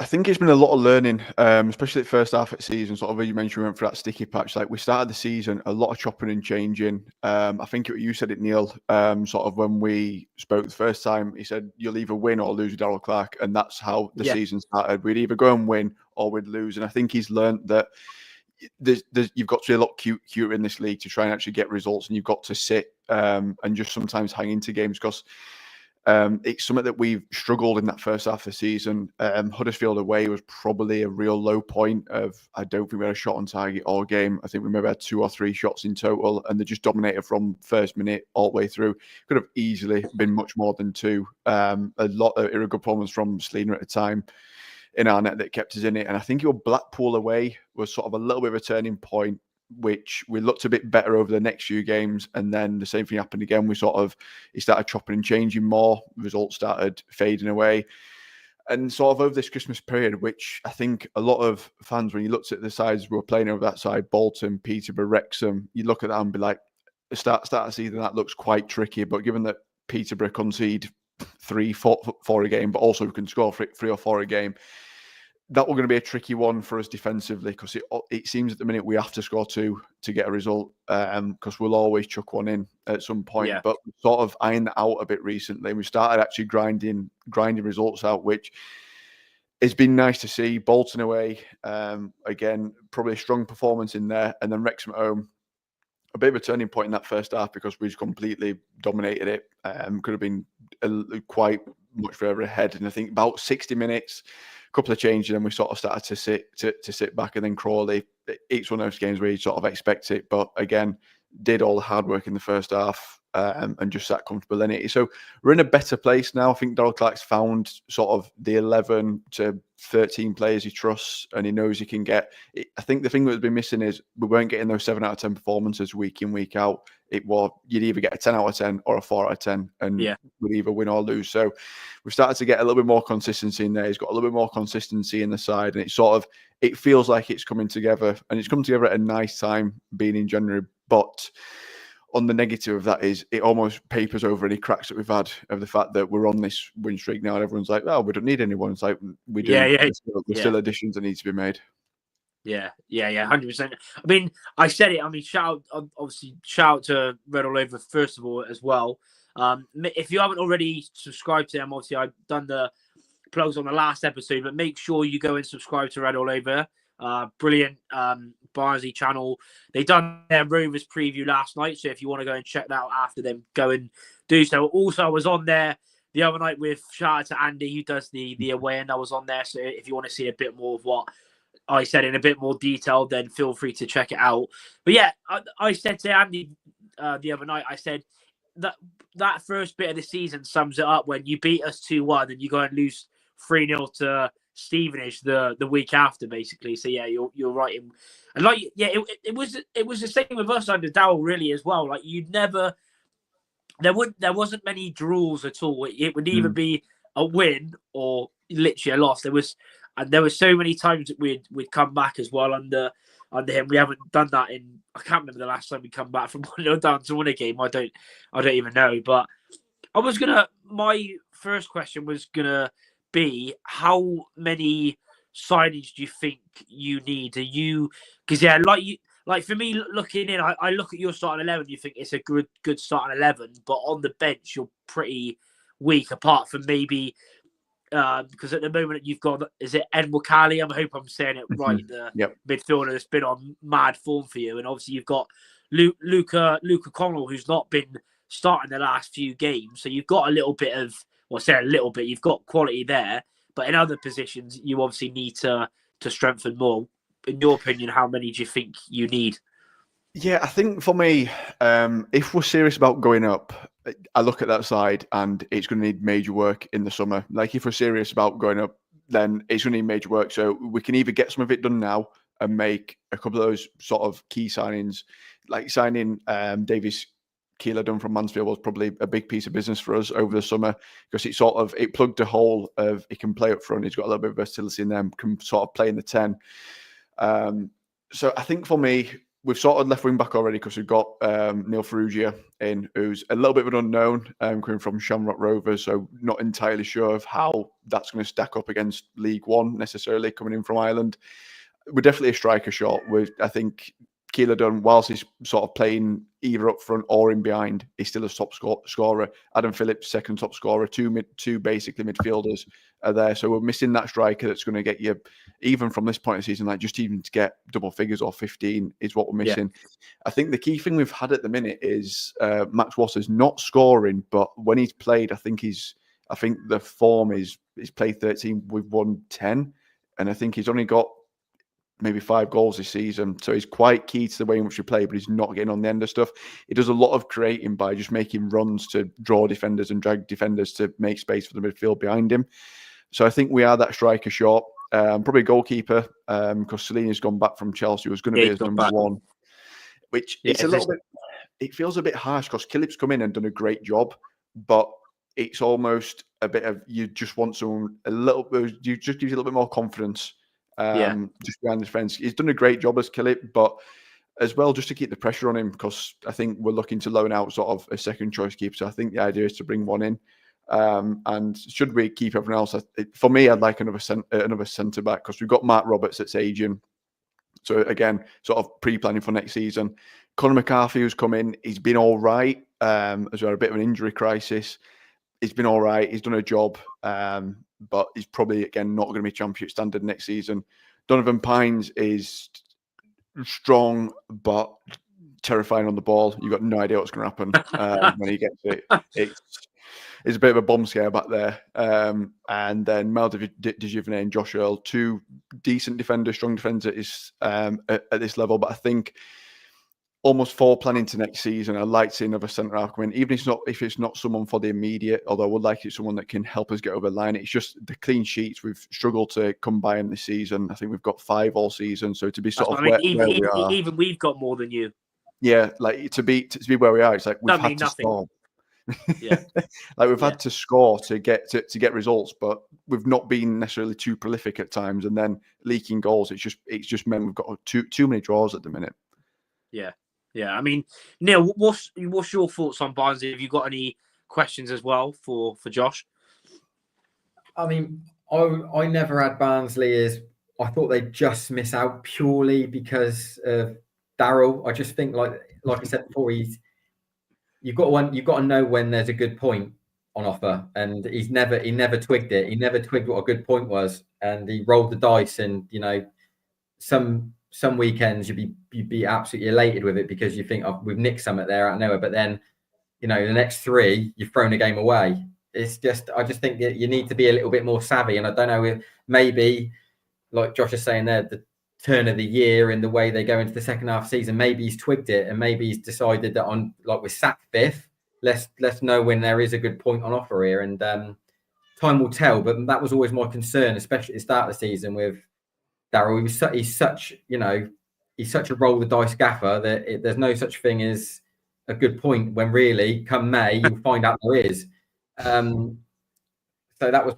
I think it's been a lot of learning, especially the first half of the season. Sort of, as you mentioned, we went for that sticky patch. Like we started the season, a lot of chopping and changing. I think you said it, Neil. Sort of when we spoke the first time, he said you'll either win or lose with Darryl Clark, and that's how the season started. We'd either go and win or we'd lose. And I think he's learned that you've got to be a lot cuter in this league to try and actually get results, and you've got to sit and just sometimes hang into games, because it's something that we've struggled in that first half of the season. Huddersfield away was probably a real low point of, I don't think we had a shot on target all game. I think we maybe had 2 or 3 shots in total, and they just dominated from first minute all the way through. Could have easily been much more than 2. A good performance from Selena at the time. in our net that kept us in it. And I think your Blackpool away was sort of a little bit of a turning point, which we looked a bit better over the next few games. And then the same thing happened again. It started chopping and changing more. Results started fading away. And sort of over this Christmas period, which I think a lot of fans, when you looked at the sides we were playing over that side, Bolton, Peterborough, Wrexham, you look at that and be like, the start of season, that looks quite tricky. But given that Peterborough concede 3-4 a game, but also can score 3 or 4 a game, that was going to be a tricky one for us defensively, because it seems at the minute we have to score 2 to get a result, because we'll always chuck one in at some point. Yeah. But we sort of ironed that out a bit recently. We started actually grinding results out, which has been nice to see. Bolton away, again, probably a strong performance in there, and then Wrexham at home. A bit of a turning point in that first half because we just completely dominated it. Could have been quite much further ahead. And I think about 60 minutes, a couple of changes, and we sort of started to sit back. And then Crawley, it's one of those games where you sort of expect it. But again, did all the hard work in the first half and just sat comfortable in it. So we're in a better place now. I think Darryl Clark's found sort of the 11 to 13 players he trusts and he knows he can get. I think the thing that's been missing is we weren't getting those 7 out of 10 performances week in, week out. It was, you'd either get a 10 out of 10 or a 4 out of 10 and we'd either win or lose. So we've started to get a little bit more consistency in there. He's got a little bit more consistency in the side, and it feels like it's coming together, and it's come together at a nice time being in January. But on the negative of that is it almost papers over any cracks that we've had of the fact that we're on this win streak now and everyone's like, oh, we don't need anyone. It's like, we do. There's still additions that need to be made. Yeah, 100%. I mean, I said it. I mean, shout out to Red All Over first of all as well. If you haven't already subscribed to them, obviously I've done the plugs on the last episode, but make sure you go and subscribe to Red All Over. Brilliant Barnsley channel. They done their Rovers preview last night, so if you want to go and check that out after them, go and do so. Also, I was on there the other night with shout out to Andy, who does the away, and I was on there. So if you want to see a bit more of what I said in a bit more detail, then feel free to check it out. But yeah, I said to Andy the other night, I said that first bit of the season sums it up when you beat us 2-1 and you go and lose 3-0 to Stevenage the week after, basically. So yeah, you're right. And like, yeah, it was the same with us under Dowell really as well. Like there wasn't many draws at all. It would either be a win or literally a loss. There were so many times that we'd come back as well under him. We haven't done that in, I can't remember the last time we come back from 1-0 down to win a game. I don't even know. But my first question was gonna be, how many signings do you think you need? Because yeah, like for me looking in, I look at your starting 11, you think it's a good starting 11, but on the bench you're pretty weak apart from maybe because at the moment you've got, is it Ed Wakali? I hope I'm saying it right. The midfielder that's been on mad form for you, and obviously you've got Luca Connell, who's not been starting the last few games. So you've got a little bit of, you've got quality there, but in other positions you obviously need to strengthen more. In your opinion, how many do you think you need? Yeah, I think for me, if we're serious about going up, I look at that side and it's going to need major work in the summer. Like if we're serious about going up, then it's going to need major work. So we can either get some of it done now and make a couple of those sort of key signings, like signing Davies Keeler done from Mansfield was probably a big piece of business for us over the summer, because it plugged a hole of he can play up front. He's got a little bit of versatility in them, can sort of play in the 10. So I think for me, we've sort of left wing back already because we've got Neil Ferrugia in, who's a little bit of an unknown, coming from Shamrock Rovers, so not entirely sure of how that's going to stack up against League One necessarily, coming in from Ireland. We're definitely a striker short. I think Keeler Dunn, whilst he's sort of playing either up front or in behind, he's still a top scorer. Adam Phillips, second top scorer. Two basically midfielders are there. So we're missing that striker that's going to get you, even from this point of the season, like just even to get double figures or 15 is what we're missing. Yeah. I think the key thing we've had at the minute is Max Waters not scoring, but when he's played, I think the form is he's played 13, we've won 10, and I think he's only got maybe 5 goals this season. So he's quite key to the way in which we play, but he's not getting on the end of stuff. He does a lot of creating by just making runs to draw defenders and drag defenders to make space for the midfield behind him. So I think we are that striker short. Probably goalkeeper, because Salina's gone back from Chelsea, was going to be he's his gone number back. one. Which it's a little bit. It feels a bit harsh because Kilip's come in and done a great job, but it's almost a bit of you just want someone a little bit. You just gives you a little bit more confidence. Just behind his friends, he's done a great job as Kilip, but as well just to keep the pressure on him because I think we're looking to loan out sort of a second choice keeper. So I think the idea is to bring one in. And should we keep everyone else? For me, I'd like another centre back because we've got Matt Roberts that's aging. So again, sort of pre-planning for next season. Conor McCarthy, who's come in, he's been all right. As well, a bit of an injury crisis. He's been all right. He's done a job, but he's probably again not going to be championship standard next season. Donovan Pines is strong, but terrifying on the ball. You've got no idea what's going to happen when he gets it. It's a bit of a bomb scare back there. And then Mel DeJuvene and Josh Earl, two decent defenders, strong defenders at this level. But I think almost for planning to next season, I'd like to see another centre half come in, even if it's not someone for the immediate, although I would like it someone that can help us get over the line. It's just the clean sheets we've struggled to come by in this season. I think we've got 5 all season. So to be sort of where we are. Even we've got more than you. Yeah, like to be where we are, it's like we've had to score. Yeah, like we've had to score to get results, but we've not been necessarily too prolific at times, and then leaking goals. It's just meant we've got too many draws at the minute. Yeah. I mean, Neil, what's your thoughts on Barnsley? Have you got any questions as well for Josh? I mean, I never had Barnsley as I thought they'd just miss out purely because of Darryl. I just think like I said before, you've got to know when there's a good point on offer, and he never twigged it. He never twigged what a good point was, and he rolled the dice. And some weekends you'd be absolutely elated with it because you think, oh, we've nicked something there out of nowhere. But then, the next 3 you've thrown a game away. It's just I just think that you need to be a little bit more savvy. And I don't know if maybe like Josh is saying there, the turn of the year and the way they go into the second half season, maybe he's twigged it and maybe he's decided that we're sat 5th. Let's know when there is a good point on offer here, and time will tell. But that was always my concern, especially at the start of the season with Darryl. He's such a roll the dice gaffer that there's no such thing as a good point when really come May you'll find out there is. So that was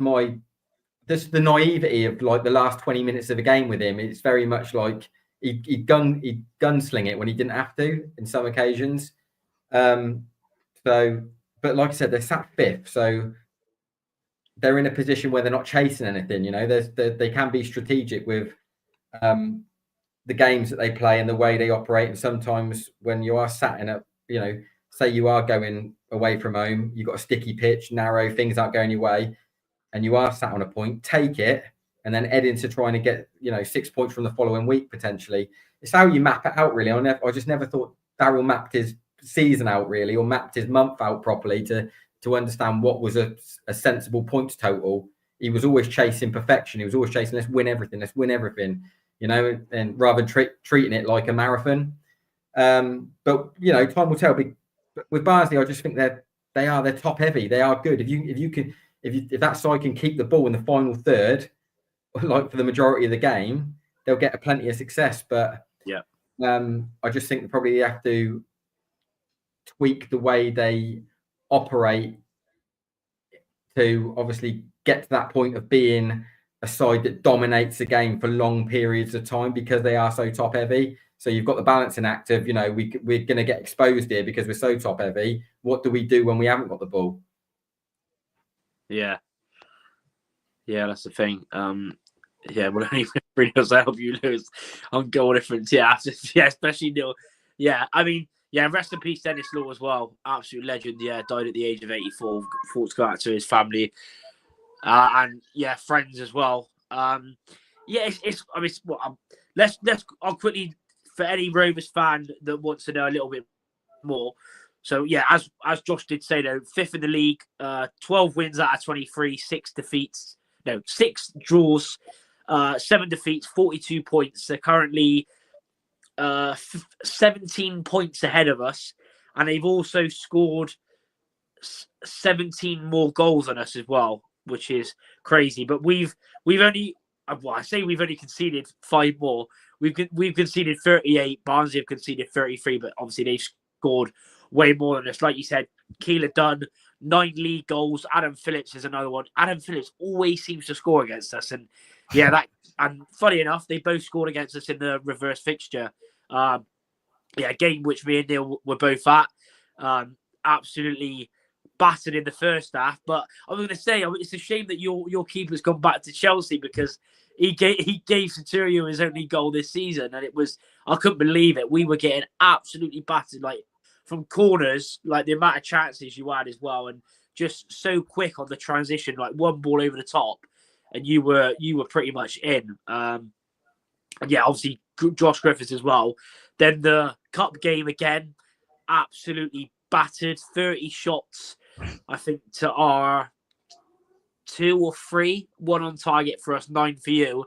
the naivety of like the last 20 minutes of a game with him. It's very much like he'd gunsling it when he didn't have to in some occasions. But like I said, they're sat 5th, so they're in a position where they're not chasing anything. They can be strategic with the games that they play and the way they operate. And sometimes when you are sat in a, say you are going away from home, you've got a sticky pitch, narrow, things aren't going your way, and you are sat on a point, take it, and then head into trying to get 6 points from the following week potentially. It's how you map it out, really. I just never thought Darryl mapped his season out really, or mapped his month out properly to understand what was a sensible points total. He was always chasing perfection. He was always chasing let's win everything, and rather than treating it like a marathon. But time will tell. But with Barnsley, I just think they're top heavy. They are good. If that side can keep the ball in the final third, like for the majority of the game, they'll get plenty of success. But I just think they probably have to tweak the way they operate to obviously get to that point of being a side that dominates the game for long periods of time because they are so top heavy. So you've got the balancing act of, we're going to get exposed here because we're so top heavy. What do we do when we haven't got the ball? Yeah, that's the thing. Well, only really does help you lose on goal difference. Yeah, especially Neil. Yeah, I mean, rest in peace, Dennis Law as well. Absolute legend. Yeah, died at the age of 84. Thoughts go out to his family, and friends as well. I'll quickly, for any Rovers fan that wants to know a little bit more. So as Josh did say though, 5th in the league, 12 wins out of 23, 6 draws, 7 defeats, 42 points. They're currently 17 points ahead of us, and they've also scored 17 more goals than us as well, which is crazy. But we've only well, I say we've only conceded 5 more. We've conceded 38. Barnsley have conceded 33, but obviously they've scored way more than us. Like you said, Keeler Dunn, 9 league goals. Adam Phillips is another one. Adam Phillips always seems to score against us, and and funny enough, they both scored against us in the reverse fixture. A game which me and Neil were both at. Absolutely battered in the first half, but I was going to say it's a shame that your keeper's gone back to Chelsea, because he gave Centurio his only goal this season, and I couldn't believe it. We were getting absolutely battered, like from corners, like the amount of chances you had as well, and just so quick on the transition, like one ball over the top, and you were pretty much in. And yeah, obviously Josh Griffiths as well. Then the cup game again, absolutely battered. 30 shots, I think, to our 2 or 3. 1 on target for us, 9 for you.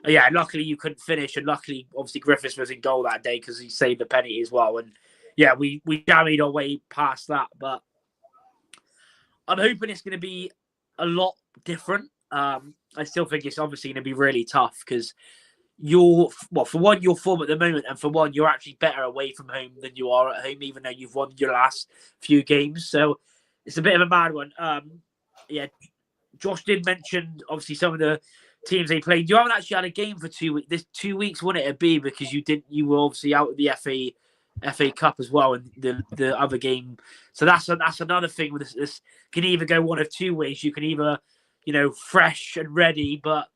Yeah, luckily you couldn't finish, and luckily, obviously, Griffiths was in goal that day because he saved the penalty as well. And yeah, we jammied our way past that, but I'm hoping it's going to be a lot different. I still think it's obviously going to be really tough because for one, your form at the moment, and for one, you're actually better away from home than you are at home, even though you've won your last few games. So it's a bit of a mad one. Josh did mention obviously some of the teams they played. You haven't actually had a game for 2 weeks. This 2 weeks wouldn't it be, because you were obviously out of the FA Cup as well, and the other game. So that's another thing with this can either go one of 2 ways. You can either, fresh and ready, but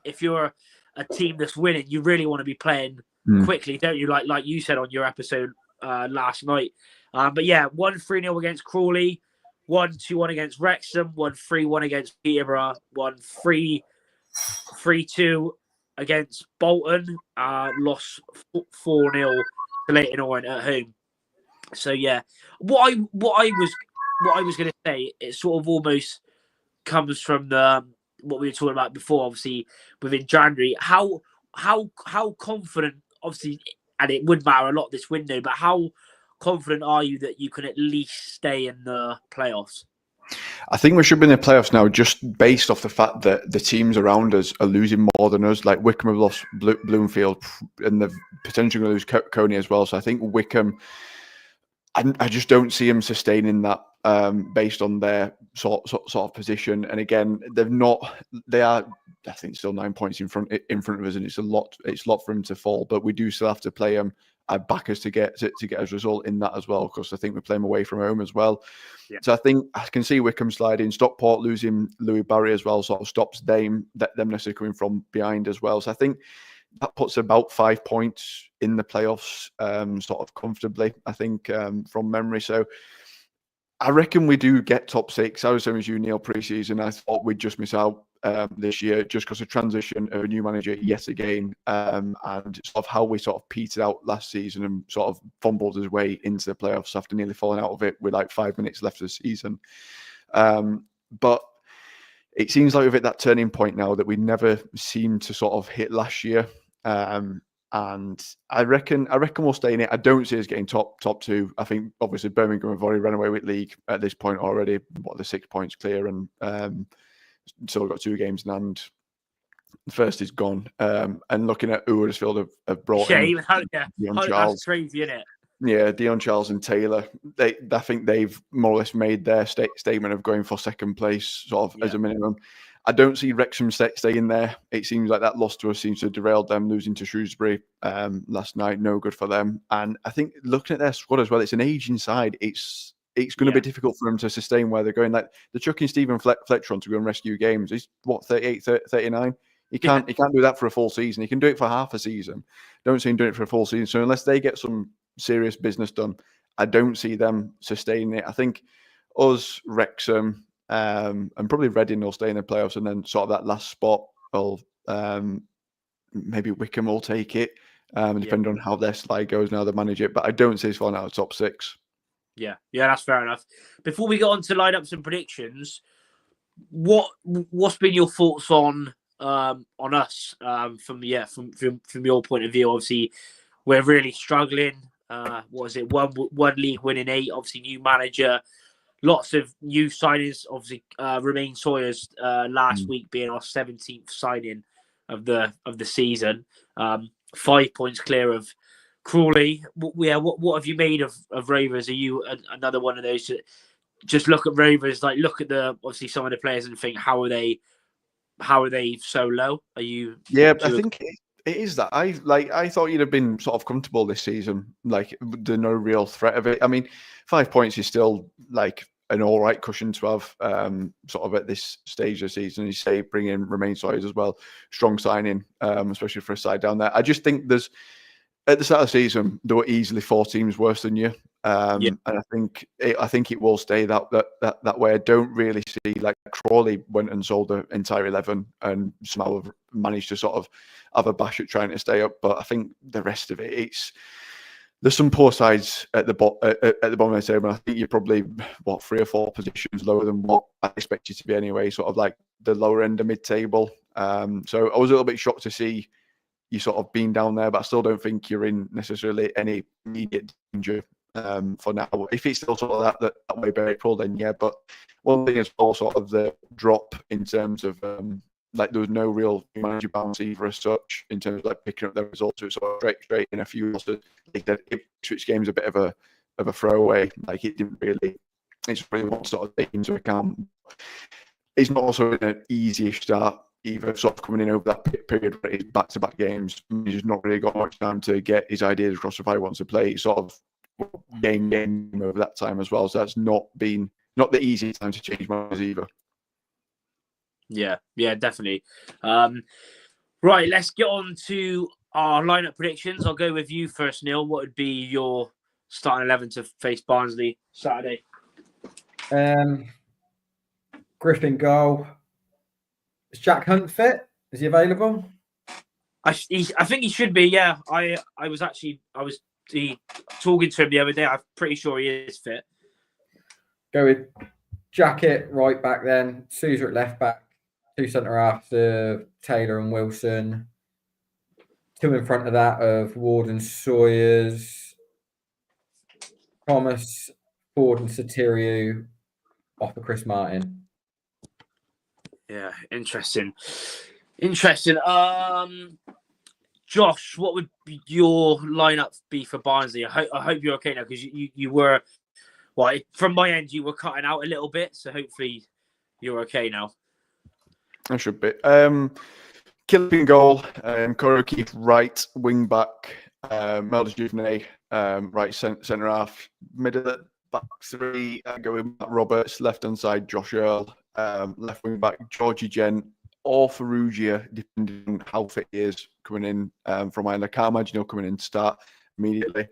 if you're a team that's winning, you really want to be playing quickly, don't you? Like you said on your episode last night. But yeah, 1-3-0 against Crawley, 1-2-1 against Wrexham, 1-3-1 against Peterborough, 1-3-2 against Bolton. Lost 4-0 to Leyton Orient at home. So yeah, what I was going to say, it sort of almost comes from what we were talking about before, obviously within January. How confident, obviously, and it would matter a lot this window, but how confident are you that you can at least stay in the playoffs? I think we should be in the playoffs now, just based off the fact that the teams around us are losing more than us. Like Wickham have lost Bloomfield, and they're potentially going to lose Coney as well. So I think Wickham, I just don't see them sustaining that based on their sort of position. And again, they are, I think, still 9 points in front of us, and it's a lot for them to fall. But we do still have to play them backers to get a result in that as well, because I think we play them away from home as well. Yeah. So I think I can see Wickham sliding. Stockport losing Louis Barry as well sort of stops them necessarily coming from behind as well. So I think that puts about 5 points in the playoffs, sort of comfortably, I think, from memory. So I reckon we do get top 6. I was the same as you, Neil, pre-season. I thought we'd just miss out this year just because of transition of a new manager yet again, and sort of how we sort of petered out last season and sort of fumbled his way into the playoffs after nearly falling out of it with like 5 minutes left of the season. But it seems like we've hit that turning point now that we never seemed to sort of hit last year. And I reckon we'll stay in it. I don't see us getting top 2. I think obviously Birmingham have already run away with league at this point already. They're 6 points clear, and still got 2 games in hand. The first is gone. And looking at Huddersfield have brought in Dion Charles. That's crazy, isn't it? Yeah, Dion Charles and Taylor. I think they've more or less made their statement of going for second place, sort of as a minimum. I don't see Wrexham staying there. It seems like that loss to us seems to have derailed them, losing to Shrewsbury last night. No good for them. And I think looking at their squad as well, it's an aging side. It's going to be difficult for them to sustain where they're going. Like they're chucking Stephen Fletcher on to go and rescue games. He's 38, 39. He can't do that for a full season. He can do it for half a season. Don't see him doing it for a full season. So unless they get some serious business done, I don't see them sustaining it. I think us, Wrexham, and probably Reading will stay in the playoffs, and then sort of that last spot will maybe Wickham will take it, depending on how their slide goes now they manage it. But I don't see us falling out of top 6. Yeah, that's fair enough. Before we go on to lineups and predictions, what's been your thoughts on us from your point of view? Obviously, we're really struggling. What is it? One league winning 8. Obviously, new manager. Lots of new signings. Obviously, Romain Sawyer's last week being our 17th signing. of the season. 5 points clear of Crawley. What have you made of Rovers? Are you another one of those that just look at Rovers, like look at obviously some of the players and think how are they so low? Are you? Yeah, I think it is that. I thought you'd have been sort of comfortable this season. Like there's no real threat of it. I mean, 5 points is still like an all right cushion to have sort of at this stage of the season. You say bring in Romain Sawyers as well. Strong signing, especially for a side down there. I just think at the start of the season, there were easily 4 teams worse than you. And I think it will stay that way. I don't really see, like, Crawley went and sold the entire 11 and somehow have managed to sort of have a bash at trying to stay up. But I think the rest of it, there's some poor sides at the bottom of the table. I think you're probably 3 or 4 positions lower than what I expect you to be anyway, sort of like the lower end of mid-table. So I was a little bit shocked to see you sort of being down there, but I still don't think you're in necessarily any immediate danger for now. If it's still sort of that way by April, then yeah. But one thing is also sort of the drop in terms of like there was no real manager bounce either as such in terms of like picking up the results. It was sort of straight in a few losses. Like the Ipswich game's a bit of a throwaway. Like it didn't really. It's really one sort of take into account. It's not also an easy-ish start either, sort of coming in over that period where it's back-to-back games. He's just not really got much time to get his ideas across if he wants to play. Sort of game over that time as well. So that's not the easiest time to change minds either. Yeah, definitely. Right, let's get on to our lineup predictions. I'll go with you first, Neil. What would be your starting 11 to face Barnsley Saturday? Griffin goal. Is Jack Hunt fit? Is he available? I think he should be. Yeah, I was talking to him the other day. I'm pretty sure he is fit. Go with Jacket right back then. Sousa at left back. 2 centre halves of Taylor and Wilson. 2 in front of that of Ward and Sawyers. Thomas, Ford and Soteriou off of Chris Martin. Yeah, interesting. Josh, what would your lineup be for Barnsley? I hope you're okay now because you were, well, from my end, you were cutting out a little bit. So hopefully you're okay now. I should be. Killian goal, Corey Keith right wing back, Melder Juvenay right centre half, middle of the back 3, going Matt Roberts, left hand side Josh Earl, left wing back Georgie Gent or Ferrugia, depending on how fit he is coming in from Ireland. I can't imagine he'll come in and start immediately.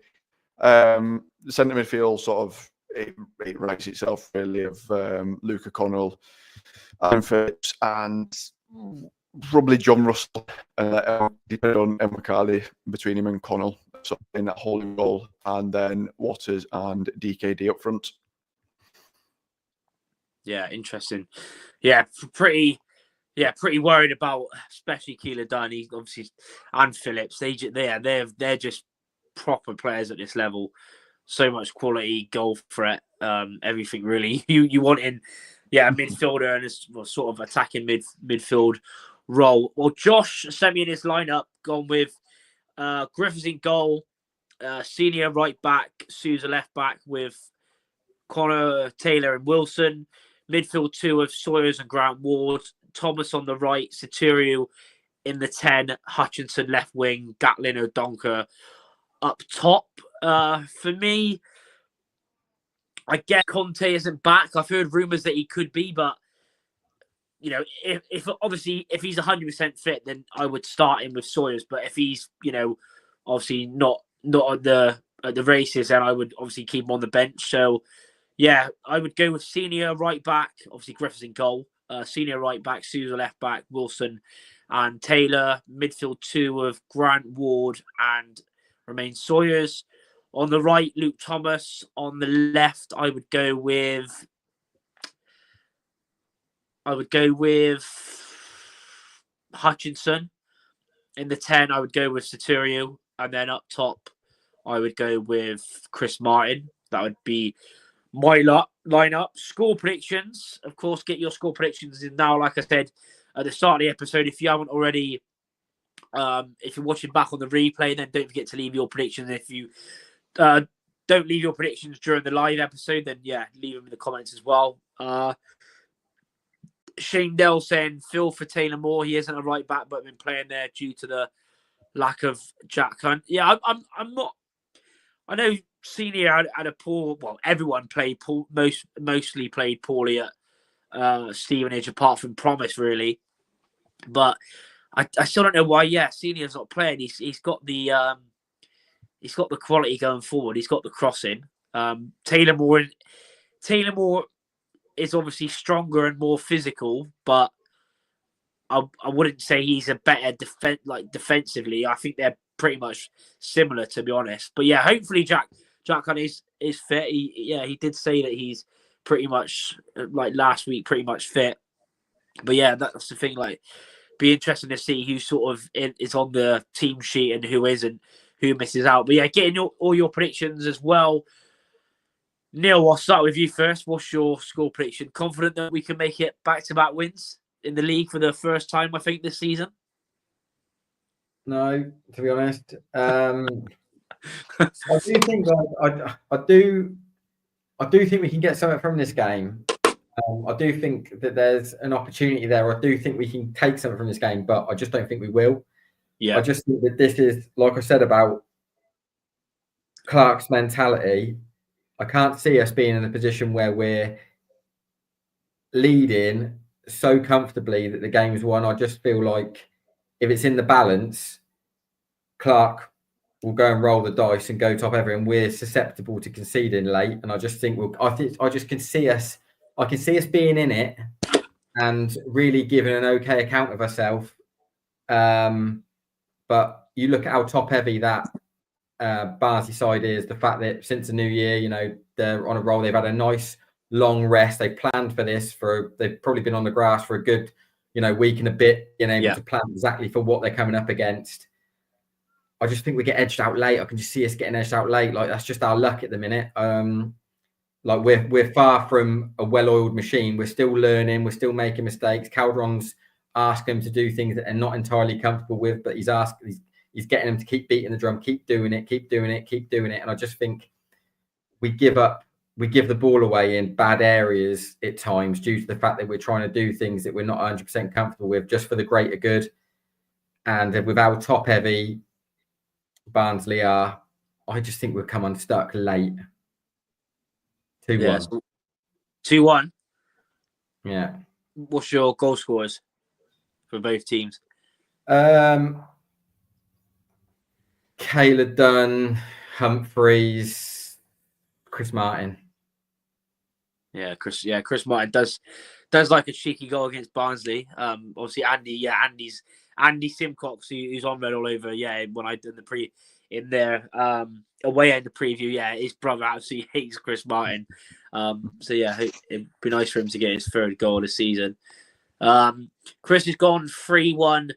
The centre midfield sort of it writes itself really of Luca Connell, Aaron Phillips, and probably John Russell, depending on Emma Carley between him and Connell, so in that holding role, and then Waters and DKD up front. Yeah, interesting. Yeah, pretty worried about especially Keeler Dunn, obviously, and Phillips. They're just proper players at this level. So much quality, goal threat, everything really. You want in, a midfielder and a sort of attacking midfield role. Well, Josh sent me in his lineup, gone with Griffiths in goal, senior right back, Sousa left back with Connor, Taylor and Wilson. Midfield 2 of Sawyers and Grant Ward. Thomas on the right, Soteriou in the 10, Hutchinson left wing, Gatlin O'Donker up top. For me, I get Conte isn't back. I've heard rumours that he could be, but if he's 100% fit, then I would start him with Sawyers. But if he's obviously not at the races, then I would obviously keep him on the bench. So yeah, I would go with senior right back, obviously Griffiths in goal. Senior right back, Sousa left back, Wilson and Taylor. Midfield 2 of Grant Ward and Romain Sawyers. On the right, Luke Thomas. On the left, I would go with Hutchinson. In the 10, I would go with Soteriou. And then up top, I would go with Chris Martin. That would be my lineup. Score predictions. Of course, get your score predictions in now. Like I said at the start of the episode, if you haven't already If you're watching back on the replay, then don't forget to leave your predictions. If you don't leave your predictions during the live episode, then yeah, leave them in the comments as well. Shane Dell saying Phil for Taylor Moore. He isn't a right back, but been playing there due to the lack of Jack Hunt. Yeah, I'm not. I know Senior had a poor. Well, everyone played mostly played poorly at Stevenage, apart from Promise, really. But I still don't know why. Yeah, Senior's not playing. He's got the quality going forward. He's got the crossing. Taylor Moore is obviously stronger and more physical, but I wouldn't say he's a better defensively. I think they're pretty much similar, to be honest. But yeah, hopefully Jack Hunt is fit. He did say that he's pretty much like last week, pretty much fit. But yeah, that's the thing. Like, be interesting to see who sort of is on the team sheet and who isn't, who misses out. But yeah, getting all your predictions as well. Neil, I'll start with you first. What's your score prediction? Confident that we can make it back-to-back wins in the league for the first time, I think, this season? No, to be honest. I do think I do think we can get something from this game. I do think that there's an opportunity there. I do think we can take something from this game, but I just don't think we will. Yeah. I just think that this is, like I said about Clark's mentality, I can't see us being in a position where we're leading so comfortably that the game's won. I just feel like if it's in the balance, Clark will go and roll the dice and go top heavy, and we're susceptible to conceding late. And I just think I can see us being in it and really giving an okay account of ourselves. But you look at how top heavy that Barnsley side is, the fact that since the new year, they're on a roll. They've had a nice long rest. They planned for this they've probably been on the grass for a good, week and a bit, able to plan exactly for what they're coming up against. I just think we get edged out late. I can just see us getting edged out late. Like, that's just our luck at the minute. Like, we're far from a well-oiled machine. We're still learning. We're still making mistakes. Calderon's asking them to do things that they're not entirely comfortable with, but he's getting them to keep beating the drum, keep doing it. And I just think we give the ball away in bad areas at times due to the fact that we're trying to do things that we're not 100% comfortable with just for the greater good. And with our top heavy Barnsley I just think we'll come unstuck late. 2-1. 2-1? Yeah. What's your goal scorers for both teams? Kayla Dunn, Humphreys, Chris Martin. Yeah, Chris Martin does like a cheeky goal against Barnsley. Obviously Andy Simcox, who's on Red all over. Yeah, when I did away in the preview, his brother absolutely hates Chris Martin. So yeah, it'd be nice for him to get his third goal of the season. Chris has gone 3-1.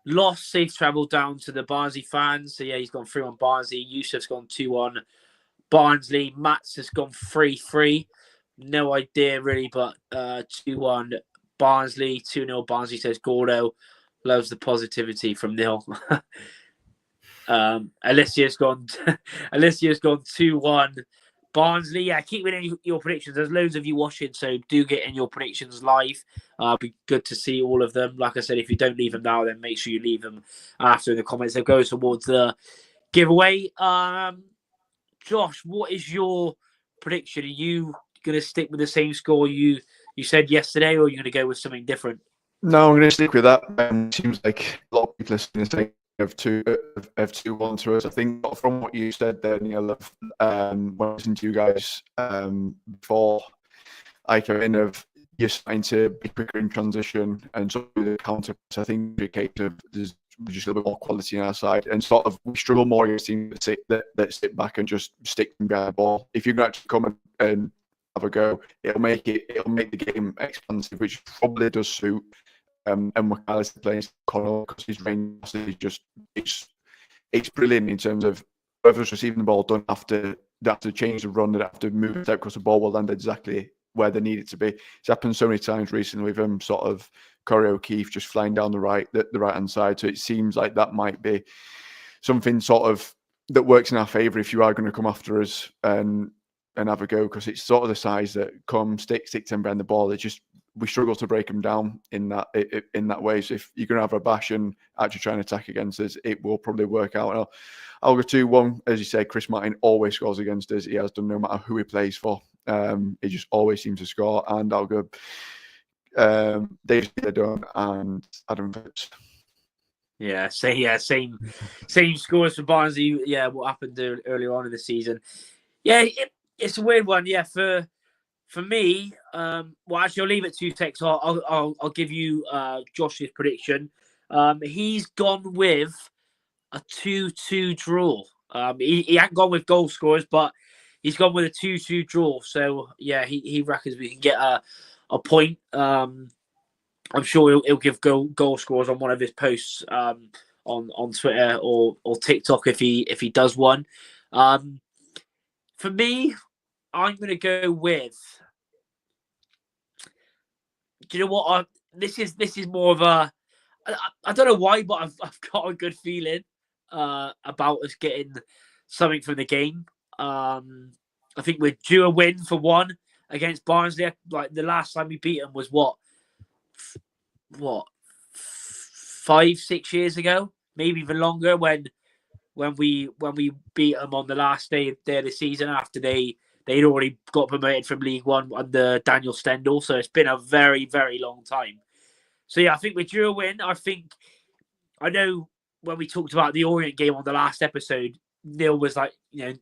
Lost, safe travel down to the Barnsley fans. So yeah, he's gone 3-1 Barnsley. Yusuf's gone 2-1 Barnsley. Matt's has gone 3-3. No idea really, but 2-1 Barnsley. 2-0 Barnsley, says Gordo. Loves the positivity from Neil. Alicia's gone 2-1 Barnsley. Yeah, keep in your predictions. There's loads of you watching, so do get in your predictions live. Be good to see all of them. Like I said, if you don't leave them now, then make sure you leave them after in the comments. They'll go towards the giveaway. Josh, what is your prediction? Are you going to stick with the same score you said yesterday, or are you going to go with something different? No, I'm going to stick with that. Seems like a lot of people are saying of 2-1 to us. I think from what you said there, Neil, when I listened to you guys before I came in, of you're starting to be quicker in transition and sort of the counter. I think the case of there's just a little bit more quality on our side, and sort of we struggle more against teams that sit back and just stick and grab the ball. If you can actually come and have a go, it'll make the game expansive, which probably does suit. And McAllister playing Connell, because his range is just it's brilliant in terms of whoever's receiving the ball don't have to change the run, they have to move it across the ball, will land exactly where they need it to be. It's happened so many times recently with him sort of Corey O'Keefe just flying down the right hand side. So it seems like that might be something sort of that works in our favour if you are going to come after us and have a go, because it's sort of the size that come stick them behind the ball. It's just we struggle to break them down in that way. So if you're going to have a bash and actually try and attack against us, it will probably work out. I'll go 2-1. As you say, Chris Martin always scores against us. He has done, no matter who he plays for. He just always seems to score. And I'll go Dave Dillon and Adam Phillips. Same scores for Barnsley. Yeah, what happened earlier on in the season. Yeah, it's a weird one. Yeah, for me, well, actually, I'll leave it 2 seconds. I'll give you Josh's prediction. He's gone with a 2-2 draw. He hasn't gone with goal scorers, but he's gone with a 2-2 draw. So yeah, he reckons we can get a point. I'm sure he'll give goal scorers on one of his posts on Twitter or TikTok if he does one. For me, I'm going to go with. Do you know what? This is more of a. I don't know why, but I've got a good feeling about us getting something from the game. I think we're due a win for one against Barnsley. Like the last time we beat them was what 5-6 years ago, maybe even longer. When we beat them on the last day of the season after they'd already got promoted from League One under Daniel Stendhal. So it's been a very, very long time. So yeah, I think we're due a win. I know when we talked about the Orient game on the last episode, Neil was like, and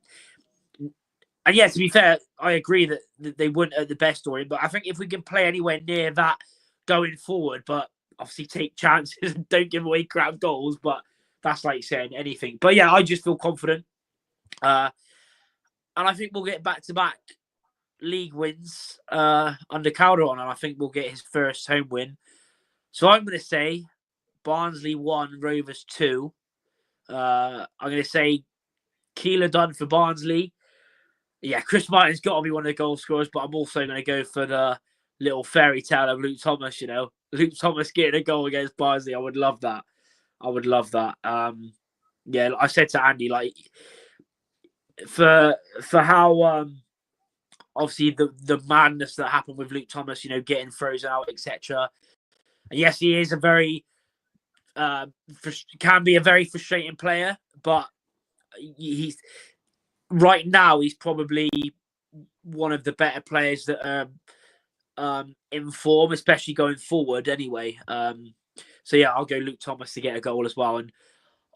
yeah, to be fair, I agree that they weren't at the best Orient, but I think if we can play anywhere near that going forward, but obviously take chances and don't give away crap goals, but that's like saying anything. But yeah, I just feel confident. And I think we'll get back-to-back league wins under Calderon, and I think we'll get his first home win. So I'm going to say Barnsley 1, Rovers 2. I'm going to say Keeler done for Barnsley. Yeah, Chris Martin's got to be one of the goal scorers, but I'm also going to go for the little fairy tale of Luke Thomas, Luke Thomas getting a goal against Barnsley. I would love that. Yeah, I said to Andy, like, for how obviously the madness that happened with Luke Thomas, getting frozen out, etc. And yes, he is a very can be a very frustrating player, but he's right now he's probably one of the better players that are in form, especially going forward. Anyway, so yeah, I'll go Luke Thomas to get a goal as well, and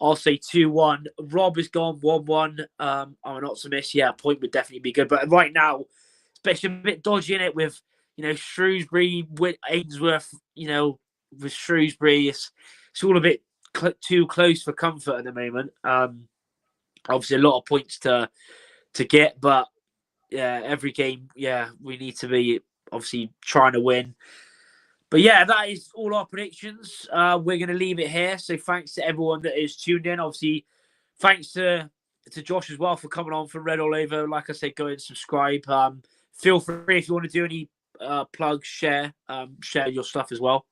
I'll say 2-1. Rob has gone 1-1. I'm an optimist. Yeah, a point would definitely be good, but right now, especially a bit dodgy in it with Shrewsbury, with Ainsworth, with Shrewsbury, it's all a bit too close for comfort at the moment. Obviously, a lot of points to get, but yeah, every game, we need to be obviously trying to win. But yeah, that is all our predictions. We're going to leave it here. So thanks to everyone that is tuned in. Obviously, thanks to Josh as well for coming on from Red All Over. Like I said, go and subscribe. Feel free if you want to do any plugs, share your stuff as well.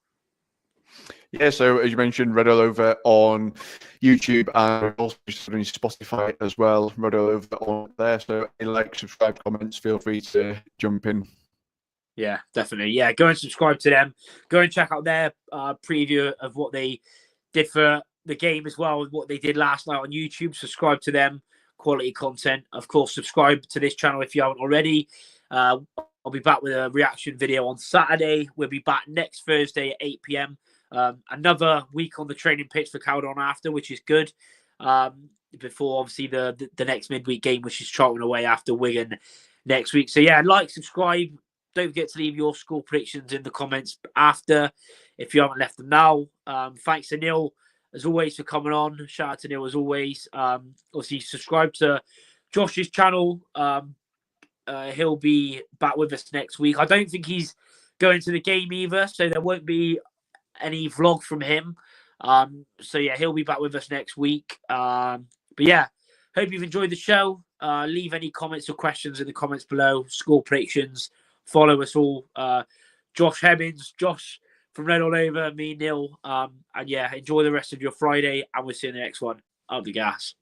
Yeah, so as you mentioned, Red All Over on YouTube and also on Spotify as well. Red All Over on there. So any subscribe, comments, feel free to jump in. Yeah, definitely. Yeah, go and subscribe to them. Go and check out their preview of what they did for the game as well, what they did last night on YouTube. Subscribe to them. Quality content. Of course, subscribe to this channel if you haven't already. I'll be back with a reaction video on Saturday. We'll be back next Thursday at 8 p.m. Another week on the training pitch for Cowdon after, which is good. Before, obviously, the next midweek game, which is Charlton away after Wigan next week. So, yeah, subscribe. Don't forget to leave your score predictions in the comments after if you haven't left them now. Thanks to Neil, as always, for coming on. Shout out to Neil, as always. Obviously, subscribe to Josh's channel. He'll be back with us next week. I don't think he's going to the game either, so there won't be any vlog from him. So, yeah, he'll be back with us next week. But, yeah, hope you've enjoyed the show. Leave any comments or questions in the comments below. Score predictions. Follow us all. Josh Hemmings, Josh from Red on over, me, Neil. And yeah, enjoy the rest of your Friday, and we'll see you in the next one. Up the gas.